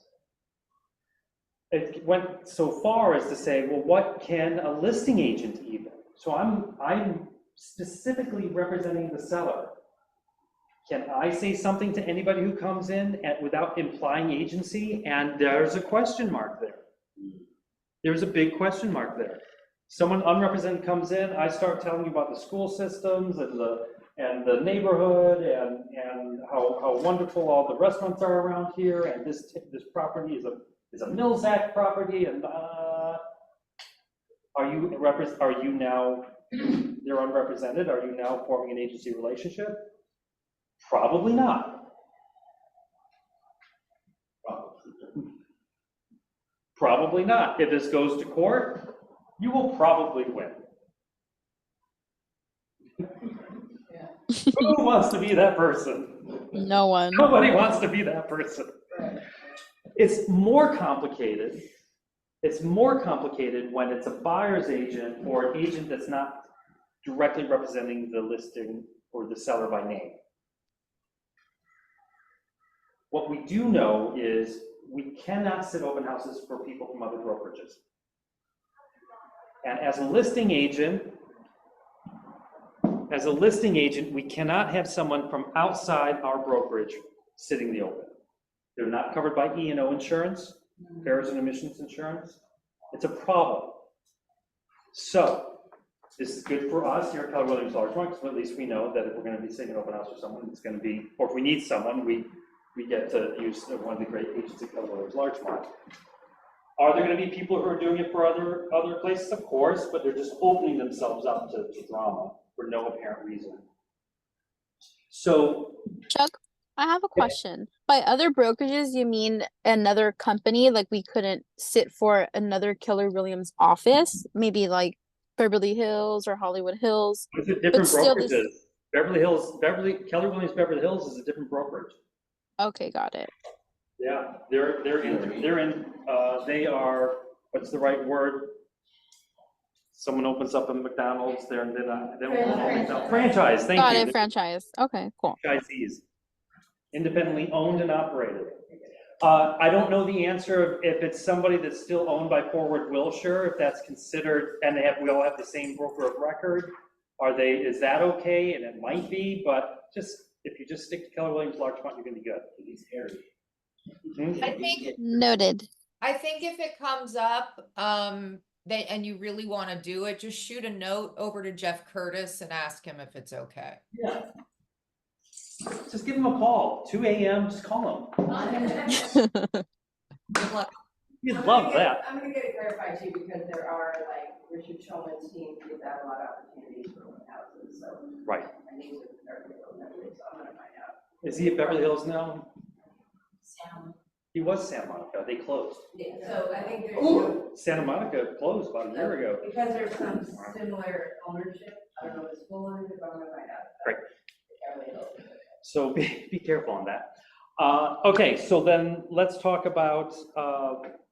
It went so far as to say, well, what can a listing agent even? So I'm specifically representing the seller. Can I say something to anybody who comes in without implying agency? And there's a question mark there. There's a big question mark there. Someone unrepresented comes in, I start telling you about the school systems and the neighborhood and how wonderful all the restaurants are around here, and this property is a Mills Act property, and are you now, they're unrepresented, are you now forming an agency relationship? Probably not. Probably not. If this goes to court, you will probably win. Who wants to be that person? No one. Nobody wants to be that person. It's more complicated. It's more complicated when it's a buyer's agent or an agent that's not directly representing the listing or the seller by name. What we do know is we cannot sit open houses for people from other brokerages. And as a listing agent, we cannot have someone from outside our brokerage sitting the open. They're not covered by E&O insurance, errors and omissions insurance. It's a problem. So this is good for us here at Keller Williams Larchmont, because at least we know that if we're going to be sitting an open house for someone, it's going to be, or if we need someone, we get to use one of the great agents at Keller Williams Larchmont. Are there going to be people who are doing it for other places? Of course, but they're just opening themselves up to drama for no apparent reason. So, Chuck, I have a question. By other brokerages, you mean another company? Like we couldn't sit for another Keller Williams office? Maybe like Beverly Hills or Hollywood Hills? it's a different brokerages. Keller Williams Beverly Hills is a different brokerage. Okay, got it. Yeah, they are, what's the right word? Someone opens up a McDonald's, they don't franchise, thank you. Got it, franchise. Okay, cool. Franchisees, independently owned and operated. I don't know the answer if it's somebody that's still owned by Forward Wilshire, if that's considered, and we all have the same broker of record. Is that okay? And it might be, but if you just stick to Keller Williams Larchmont, you're gonna be good. He's hairy. I think Noted. I think if it comes up, and you really want to do it, just shoot a note over to Jeff Curtis and ask him if it's okay. Yeah. Just give him a call, 2 a.m., just call him. Good luck. You'd love that. I'm gonna get it clarified too, because there are, like, Richard Shulman's team gives out a lot of opportunities for open houses, so. Right. I need to Beverly Hills, so I'm gonna find out. Is he at Beverly Hills now? Sam. He was Santa Monica, they closed. Yeah, so I think there's. Santa Monica closed about a year ago. Because there's some similar ownership, I don't know if it's full ownership, I'm gonna find out. Great. Beverly Hills. So be careful on that. Okay, so then let's talk about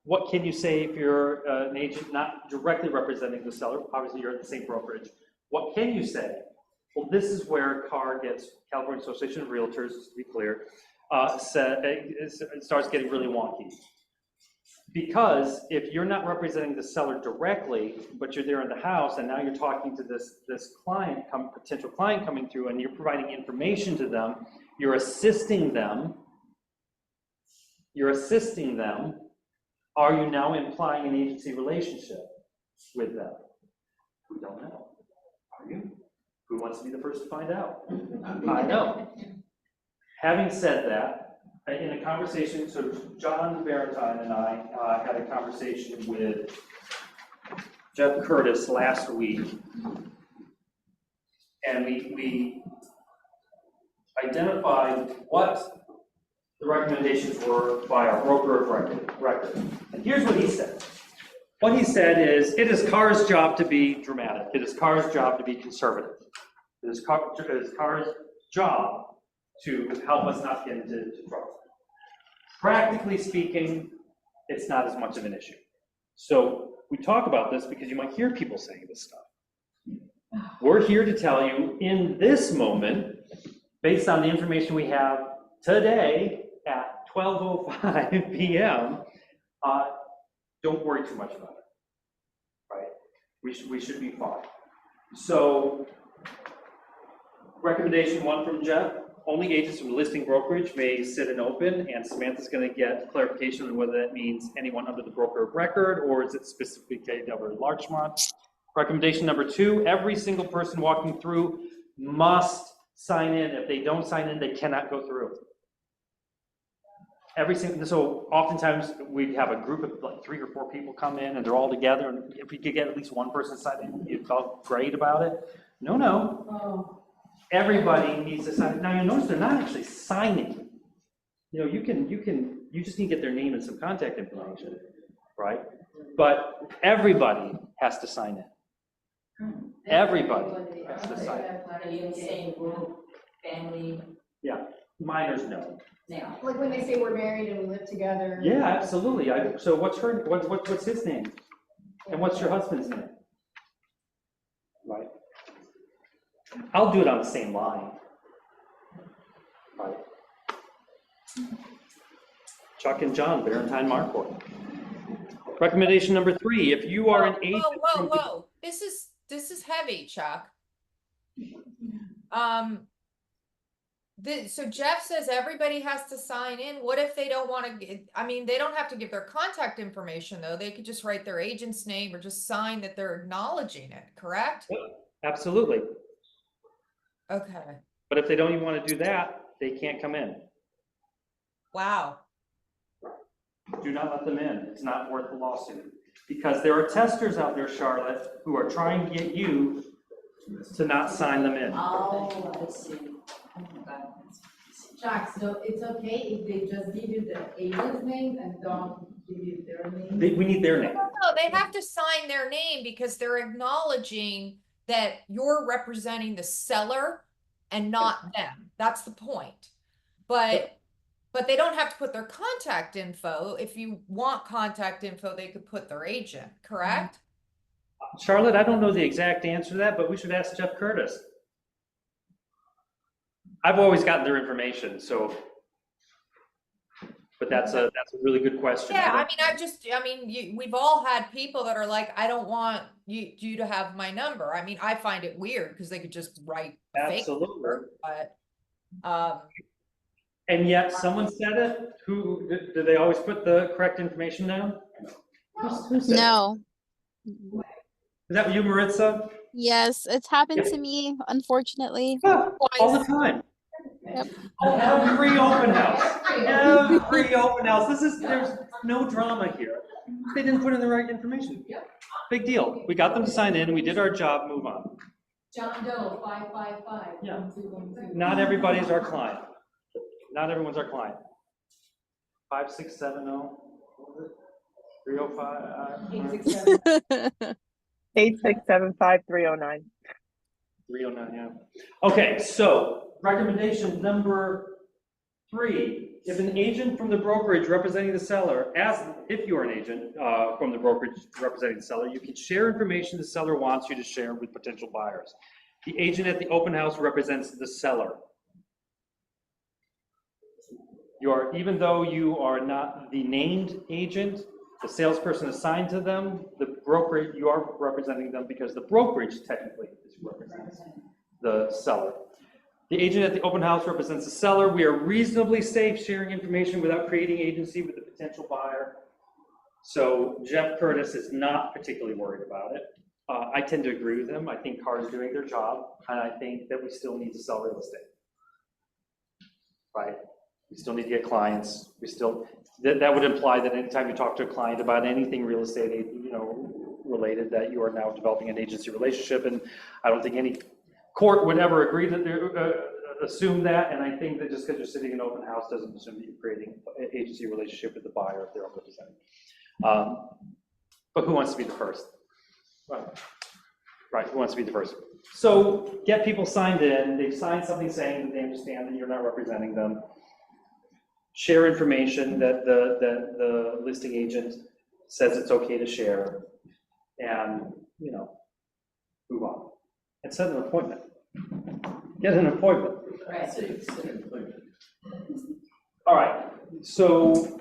what can you say if you're an agent not directly representing the seller. Obviously, you're at the same brokerage. What can you say? Well, this is where CAR gets, California Association of Realtors, to be clear, it starts getting really wonky. Because if you're not representing the seller directly, but you're there in the house, and now you're talking to this client, potential client coming through, and you're providing information to them, you're assisting them. Are you now implying an agency relationship with them? We don't know. Are you? Who wants to be the first to find out? I know. Having said that, in a conversation, so John Valentine and I had a conversation with Jeff Curtis last week, and we identified what the recommendations were by our broker of record. And here's what he said. What he said is, it is Carr's job to be dramatic. It is Carr's job to be conservative. It is Carr's job to help us not get into trouble. Practically speaking, it's not as much of an issue. So we talk about this because you might hear people saying this stuff. We're here to tell you in this moment, based on the information we have today at 12:05 p.m., don't worry too much about it, right? We should be fine. So recommendation 1 from Jeff. Only agents from the listing brokerage may sit and open, and Samantha's going to get clarification on whether that means anyone under the broker of record or is it specifically KW Larchmont. Recommendation number 2, every single person walking through must sign in. If they don't sign in, they cannot go through. So oftentimes we have a group of like 3 or 4 people come in and they're all together, and if we could get at least one person sign in, you felt great about it. No. Oh. Everybody needs to sign. Now you notice they're not actually signing. You know, you just need to get their name and some contact information, right? But everybody has to sign in. Everybody has to sign in. Are you in the same group, family? Yeah, minors no. Now. Like when they say we're married and we live together. Yeah, absolutely. So what's his name? And what's your husband's name? Right. I'll do it on the same line. Right. Chuck and John, Valentine, Marquardt. Recommendation number 3, if you are an agent. Whoa. This is heavy, Chuck. So Jeff says everybody has to sign in. What if they don't want to? They don't have to give their contact information though. They could just write their agent's name or just sign that they're acknowledging it, correct? Yeah, absolutely. Okay. But if they don't even want to do that, they can't come in. Wow. Do not let them in. It's not worth the lawsuit. Because there are testers out there, Charlotte, who are trying to get you to not sign them in. Oh, I see. Chuck, so it's okay if they just give you the agent's name and don't give you their name? We need their name. No, they have to sign their name because they're acknowledging that you're representing the seller and not them. That's the point. But they don't have to put their contact info. If you want contact info, they could put their agent, correct? Charlotte, I don't know the exact answer to that, but we should ask Jeff Curtis. I've always gotten their information, so. But that's a really good question. Yeah, we've all had people that are like, I don't want you to have my number. I find it weird because they could just write a fake number, but and yet someone said it. Who do they always put the correct information down? Who said No. Is that you, Maritza? Yes, it's happened to me, unfortunately. Yeah, all the Twice. time. Yep. Every open house. Every open house. There's no drama here. They didn't put in the right information. Big deal. We got them to sign in. We did our job. Move on. John Doe, 555. Yeah. 1212. Not everybody's our client. Not everyone's our client. 5670. What was it? 305. 8675309. 309, yeah. Okay, so recommendation number 3, if an agent from the brokerage representing the seller, if you're an agent from the brokerage representing the seller, you can share information the seller wants you to share with potential buyers. The agent at the open house represents the seller. Even though you are not the named agent, The salesperson assigned to them, the brokerage, you are representing them because the brokerage technically is representing the seller. The agent at the open house represents the seller. We are reasonably safe sharing information without creating agency with the potential buyer. So Jeff Curtis is not particularly worried about it. I tend to agree with him. I think CAR is doing their job, and I think that we still need to sell real estate. Right? We still need to get clients. We still, that would imply that anytime you talk to a client about anything real estate, related, that you are now developing an agency relationship. And I don't think any court would ever agree that they assume that. And I think that just because you're sitting in an open house doesn't assume that you're creating an agency relationship with the buyer if they're representing. But who wants to be the first? Right, who wants to be the first? So get people signed in. They've signed something saying that they understand that you're not representing them. Share information that the listing agent says it's okay to share, and move on. And set an appointment. Get an appointment. Right. All right. So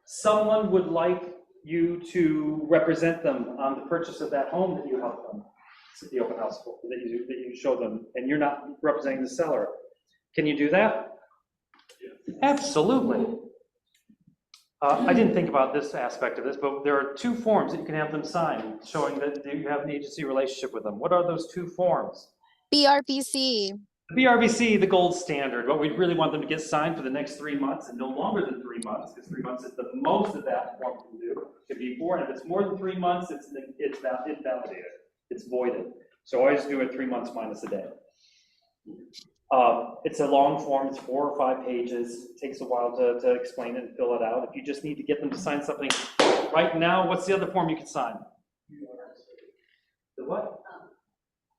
someone would like you to represent them on the purchase of that home that you help them at the open house that you show them, and you're not representing the seller. Can you do that? Absolutely. I didn't think about this aspect of this, but there are 2 forms that you can have them sign showing that you have an agency relationship with them. What are those 2 forms? BRPC. The BRBC, the gold standard, but we really want them to get signed for the next 3 months and no longer than 3 months, because 3 months is the most that that form can do. It could be 4, and if it's more than 3 months, it's invalidated. It's voided. So always do it 3 months minus a day. It's a long form, it's 4 or 5 pages. It takes a while to explain it and fill it out. If you just need to get them to sign something right now, what's the other form you can sign? The what?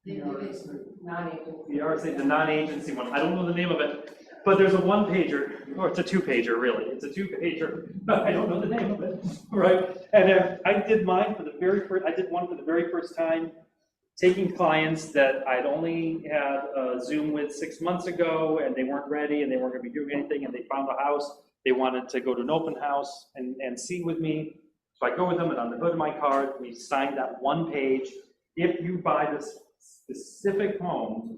The RSA, the non-agency one. I don't know the name of it, but there's a 1-pager, or it's a 2-pager really. It's a 2-pager. I don't know the name of it, right? And I did mine for the very first. I did one for the very first time, taking clients that I'd only had a Zoom with 6 months ago, and they weren't ready, and they weren't going to be doing anything, and they found a house. They wanted to go to an open house and see with me. So I go with them, and on the hood of my card, we signed that 1 page. If you buy this specific home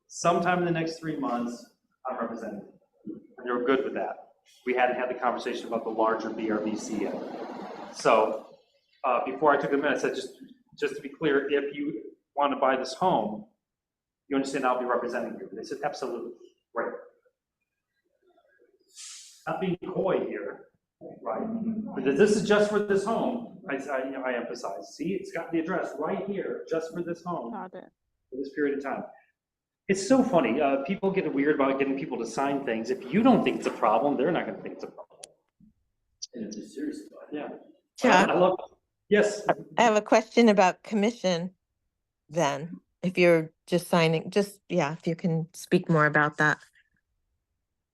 sometime in the next 3 months, I'm representing you. And they're good with that. We hadn't had the conversation about the larger BRBC yet. So before I took them in, I said, just to be clear, if you want to buy this home, you understand I'll be representing you. They said, absolutely, right. Not being coy here, right? But this is just for this home. I emphasize. See, it's got the address right here, just for this home. Got it. For this period of time. It's so funny. People get weird about getting people to sign things. If you don't think it's a problem, they're not going to think it's a problem. And if they're serious about it. Yeah. Chuck, I love. Yes. I have a question about commission then. If you're just signing, if you can speak more about that.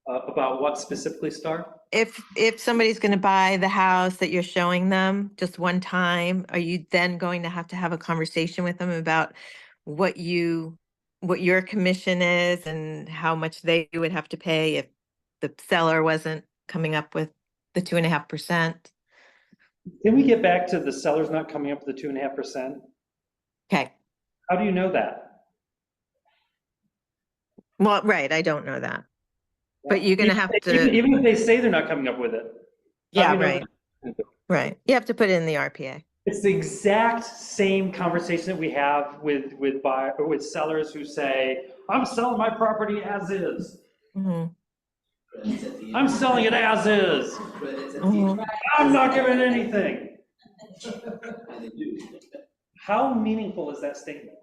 About what specifically, Star? If somebody's going to buy the house that you're showing them just one time, are you then going to have a conversation with them about what your commission is and how much they would have to pay if the seller wasn't coming up with the 2.5%? Can we get back to the seller's not coming up with the 2.5%? Okay. How do you know that? Well, right, I don't know that. But you're going to have to. Even if they say they're not coming up with it. Yeah, right. Right. You have to put it in the RPA. It's the exact same conversation that we have with sellers who say, I'm selling my property as is. Mm-hmm. I'm selling it as is. Mm-hmm. I'm not giving anything. And they do. How meaningful is that statement?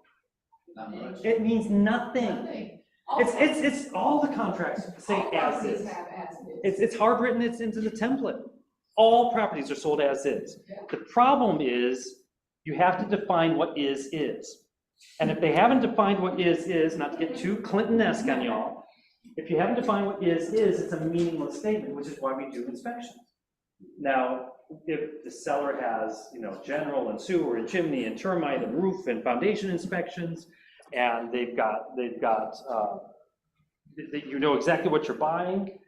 Not much. It means nothing. It's all the contracts say All as properties is. have as is. It's hard written, it's into the template. All properties are sold as is. The problem is you have to define what is. And if they haven't defined what is, not to get too Clinton-esque on y'all, if you haven't defined what is, it's a meaningless statement, which is why we do inspections. Now, if the seller has, general and sewer and chimney and termite and roof and foundation inspections, and they've got, you know exactly what you're buying,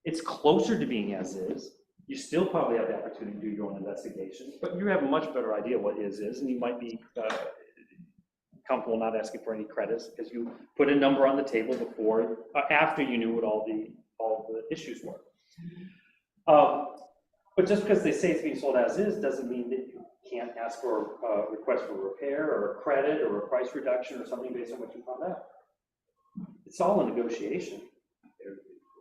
it's closer to being as is. You still probably have the opportunity to do your own investigation, but you have a much better idea what is, and you might be comfortable not asking for any credits because you put a number on the table before, after you knew what all the issues were. But just because they say it's being sold as is, doesn't mean that you can't ask for a request for repair or a credit or a price reduction or something based on what you found out. It's all a negotiation.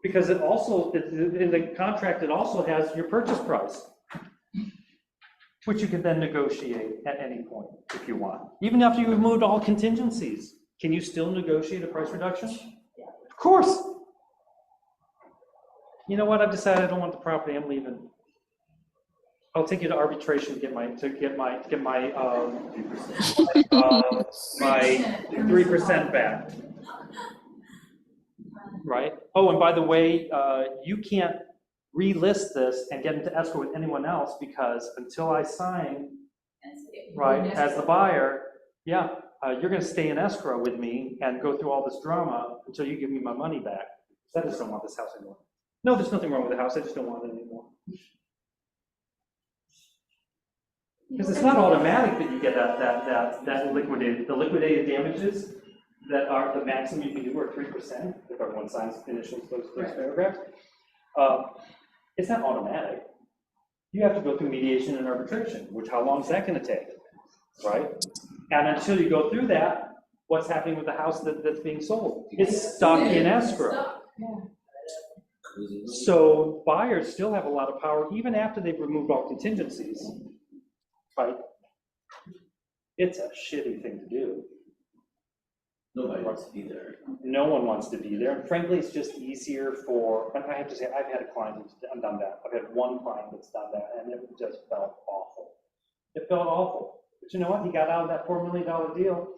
Because it also, in the contract, it also has your purchase price, which you can then negotiate at any point if you want. Even after you removed all contingencies, can you still negotiate a price reduction? Yeah. Of course. You know what? I've decided I don't want the property. I'm leaving. I'll take you to arbitration to get my 3% back. Right? Oh, and by the way, you can't relist this and get into escrow with anyone else because until I sign, right, as the buyer, yeah, you're going to stay in escrow with me and go through all this drama until you give me my money back. I just don't want this house anymore. No, there's nothing wrong with the house. I just don't want it anymore. Because it's not automatic that you get that liquidated. The liquidated damages that are the maximum you can do are 3% if everyone signs initials those paragraphs. It's not automatic. You have to go through mediation and arbitration, which how long is that going to take, right? And until you go through that, what's happening with the house that's being sold? It's stuck in escrow. So buyers still have a lot of power even after they've removed all contingencies, right? It's a shitty thing to do. Nobody wants to be there. No one wants to be there. And frankly, it's just easier for, I have to say, I've had a client who's done that. I've had one client that's done that, and it just felt awful. It felt awful. But you know what? He got out of that $4 million deal.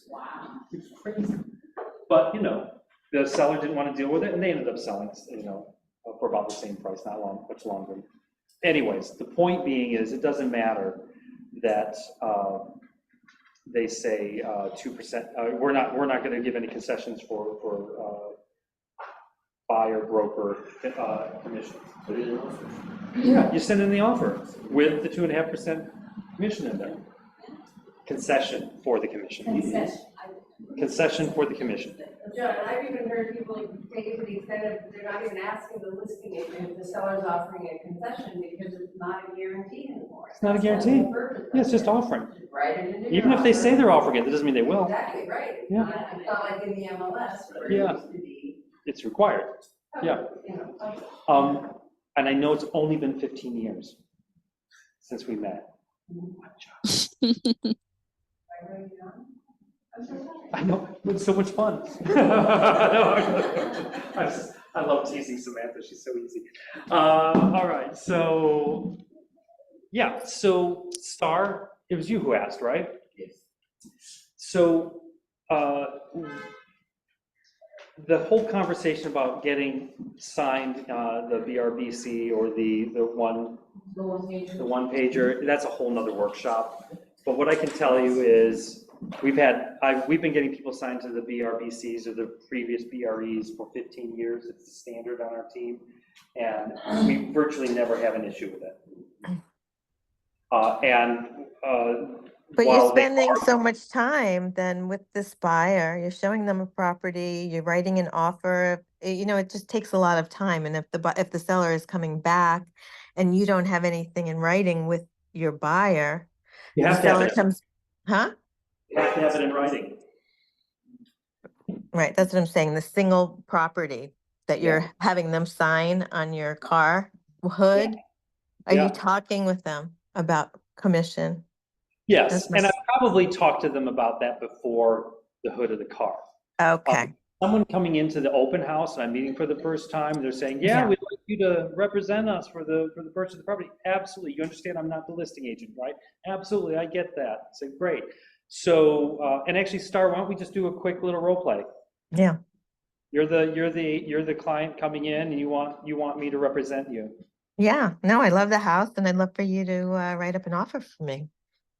Wow. It's crazy. But, you know, the seller didn't want to deal with it, and they ended up selling, you know, for about the same price, not long, much longer. Anyways, the point being is it doesn't matter that they say 2%. We're not going to give any concessions for buyer broker commissions. Yeah, you send in the offer with the 2.5% commission in there. Concession for the commission. Concession for the commission. John, I've even heard people take it to the extent of they're not even asking the listing agent if the seller's offering a concession because it's not a guarantee anymore. It's not a guarantee. Yeah, it's just offering. Right. Even if they say they're offering it, that doesn't mean they will. Exactly, right. Yeah. It's not like in the MLS where it Yeah. used to be. It's required. Yeah. You know, And I know it's only been 15 years since we met. I know, it's so much fun. I love teasing Samantha, she's so easy. All right, so, yeah, so Star, it was you who asked, right? Yes. So, the whole conversation about getting signed, the BRBC or the one pager, that's a whole nother workshop. But what I can tell you is we've been getting people signed to the BRBCs or the previous BREs for 15 years. It's the standard on our team, and we virtually never have an issue with it. But you're spending so much time then with this buyer, you're showing them a property, you're writing an offer, you know, it just takes a lot of time. And if the seller is coming back and you don't have anything in writing with your buyer, You have the to have seller it. comes, huh? You have to have it in writing. Right, that's what I'm saying, the single property that you're having them sign on your car hood. Are you talking with them about commission? Yes, and I probably talked to them about that before the hood of the car. Okay. Someone coming into the open house and I'm meeting for the first time, they're saying, yeah, we'd like you to represent us for the purchase of the property. Absolutely, you understand I'm not the listing agent, right? Absolutely, I get that. I said, great. So, and actually, Star, why don't we just do a quick little role play? Yeah. You're the client coming in, and you want me to represent you. Yeah, no, I love the house and I'd love for you to write up an offer for me.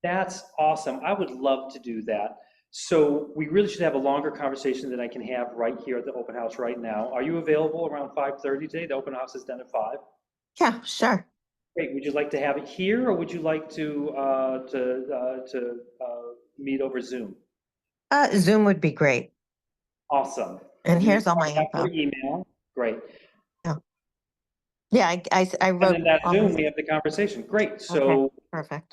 That's awesome. I would love to do that. So we really should have a longer conversation than I can have right here at the open house right now. Are you available around 5:30 today? The open house is done at 5. Yeah, sure. Great. Would you like to have it here, or would you like to meet over Zoom? Zoom would be great. Awesome. And here's all my Have your info. email. Great. Yeah, I And wrote. then that all Zoom, this- we have the conversation. Great. Okay, So perfect.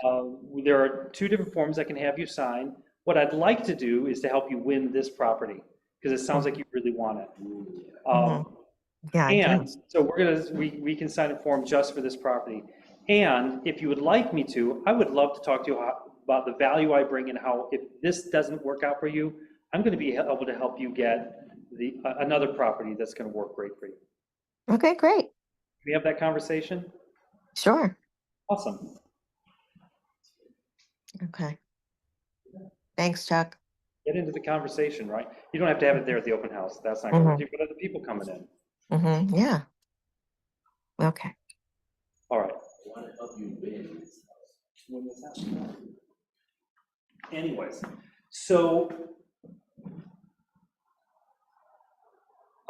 there are 2 different forms I can have you sign. What I'd like to do is to help you win this property, because it sounds like you really want it. Yeah, I do. And so we can sign a form just for this property. And if you would like me to, I would love to talk to you about the value I bring and how, if this doesn't work out for you, I'm going to be able to help you get another property that's going to work great for you. Okay, great. Can we have that conversation? Sure. Awesome. Okay. Thanks, Chuck. Get into the conversation, right? You don't have to have it there at the open house. That's not going to, you've got other people coming in. Yeah. Okay. All right. I want to help you win this house. Anyways, so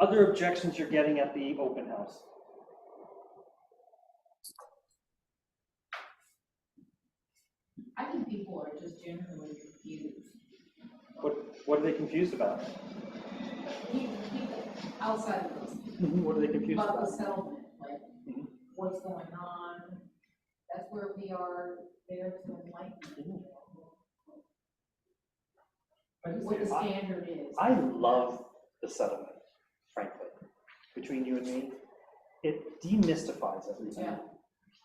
other objections you're getting at the open house? I think people are just generally confused. What are they confused about? People outside of this, What are they confused about about? the settlement, like, Mhm. what's going on, that's where we are there to enlighten. What the standard is. I love the settlement, frankly, between you and me. It demystifies everything. Yeah.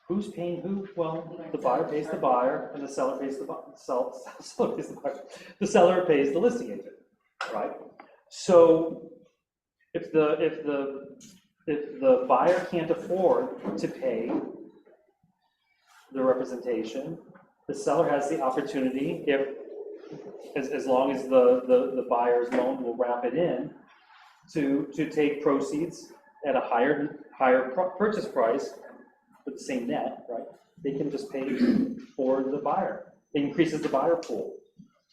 Who's paying who? Well, the buyer pays the buyer, and the seller pays the seller pays the buyer. The seller pays the listing agent, right? So if the buyer can't afford to pay the representation, the seller has the opportunity, as long as the buyer's loan will wrap it in, to take proceeds at a higher purchase price with the same net, right? They can just pay for the buyer. It increases the buyer pool,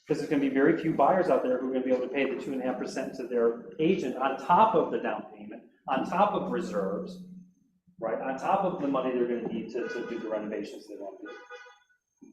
because there's going to be very few buyers out there who are going to be able to pay the 2.5% to their agent on top of the down payment, on top of reserves, right? On top of the money they're going to need to do the renovations they want to do.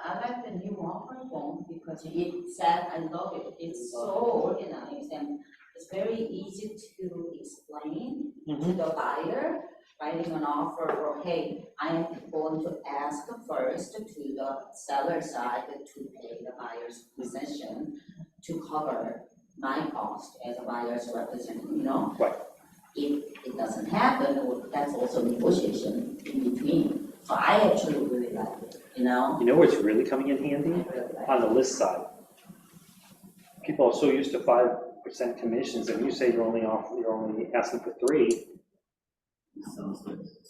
I like the new offer form because it said, I love it, it's so organized and it's very easy to explain to the buyer, writing an offer for, hey, I'm going to ask first to the seller side to pay the buyer's position to cover my cost as a buyer's representative, you know? Right. If it doesn't happen, well, that's also negotiation in between. So I actually really like it, you know? You know where it's really coming in handy? On the list side. People are so used to 5% commissions, and you say you're only asking for 3.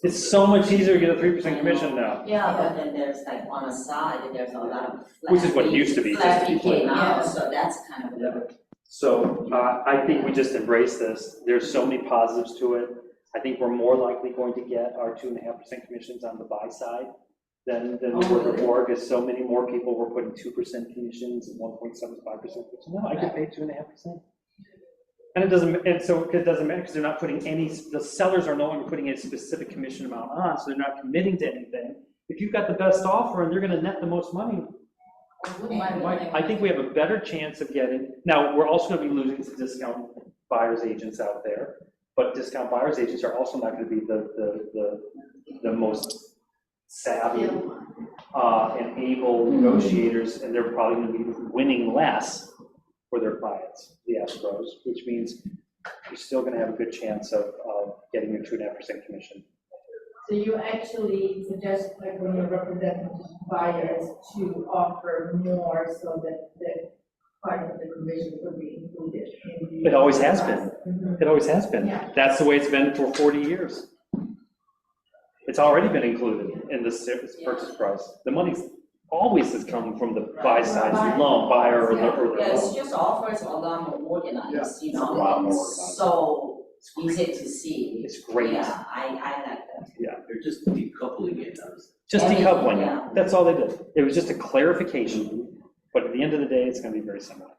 It's so much easier to get a 3% commission now. Yeah, but then there's like on the side, there's a lot of Which is what it used to be, just to be flat clear. fee now, so that's kind of weird. So I think we just embrace this. There's so many positives to it. I think we're more likely going to get our 2.5% commissions on the buy side than we were before, because so many more people were putting 2% commissions and 1.75%. No, I get paid 2.5%. And it doesn't matter, because they're not putting the sellers are no longer putting a specific commission amount on, so they're not committing to anything. If you've got the best offer and they're gonna net the most money, I think we have a better chance of getting, now, we're also gonna be losing to discount buyer's agents out there, but discount buyer's agents are also not gonna be the most savvy and able negotiators, and they're probably gonna be winning less for their clients, the escrows, which means you're still gonna have a good chance of getting your 2.5% commission. So you actually suggest, like, when you're representing buyers, to offer more so that the part of the commission would be included in the. It always has been. Mhm. It always has been. Yeah. That's the way it's been for 40 years. It's already been included in the purchase price. The money's always has come from the buy side's loan, buyer or the Yeah, it's loan. just offers a lot more organized, you It's a know, lot more it's organized. so easy to see. It's great. Yeah, I like that. Yeah, They're just decoupling it. just Everything, decoupling yeah. it. That's all they did. It was just a clarification, but at the end of the day, it's gonna be very similar.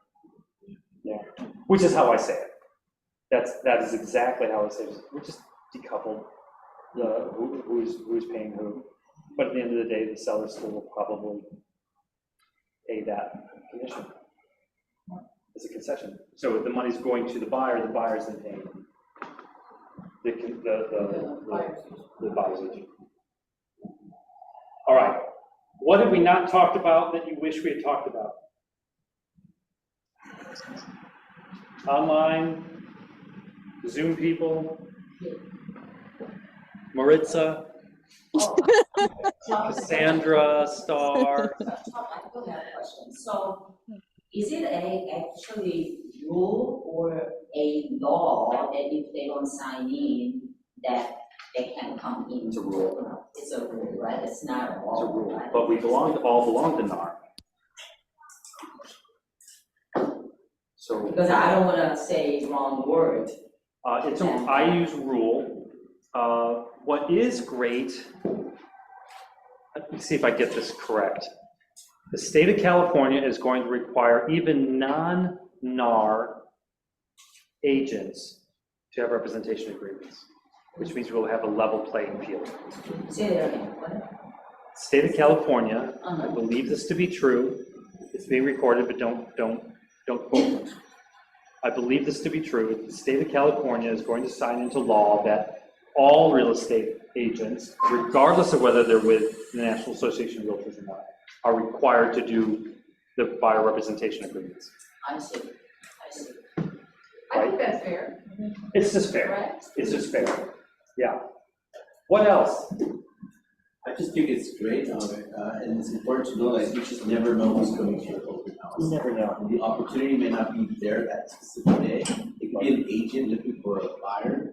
Yeah, which is how I say it. That is exactly how I say it. We just decoupled the, who's paying who. But at the end of the day, the seller still will probably pay that commission as a concession. So if the money's going to the buyer's then paying the buyer's agent. All right, what have we not talked about that you wish we had talked about? Online, Zoom people, Maritza, Cassandra, Star. I still have a question. So is it actually rule or a law that if they don't sign in, that they can come in? It's a rule. It's a rule, right? It's not a law. It's a rule, right? but we all belong to NAR. So. Because I don't wanna say wrong word. I use rule. What is great, let me see if I get this correct. The state of California is going to require even non-NAR agents to have representation agreements, which means we'll have a level playing field. Say that again, what? State of California, I believe this to be true. It's being recorded, but don't quote me. I believe this to be true. The state of California is going to sign into law that all real estate agents, regardless of whether they're with the National Association of Realtors or not, are required to do the buyer representation agreements. I see. I think that's fair. It's just fair. Right? It's just fair. Yeah. What else? I just think it's great, and it's important to know, like, you just never know who's coming to your open house. You never know. And the opportunity may not be there that specific day. It could be an agent looking for a buyer,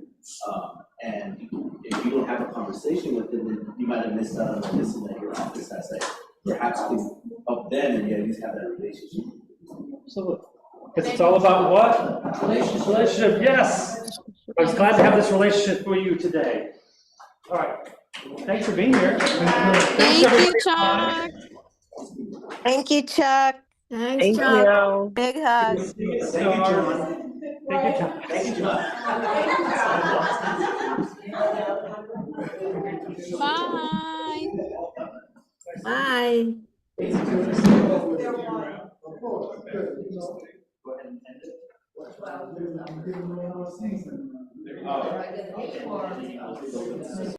and if you don't have a conversation with them, then you might have missed out on the listen that your office has. Like, perhaps you can help them and at least have that relationship. Absolutely. Because it's all about what? Relationship, yes. I was glad to have this relationship for you today. All right. Thanks for being here. Thank you, Chuck. Thank you, Chuck. Thanks, Thank Chuck. you. Big hug. Thank you, John. Thank you, John. Thank you, John. Bye. Bye.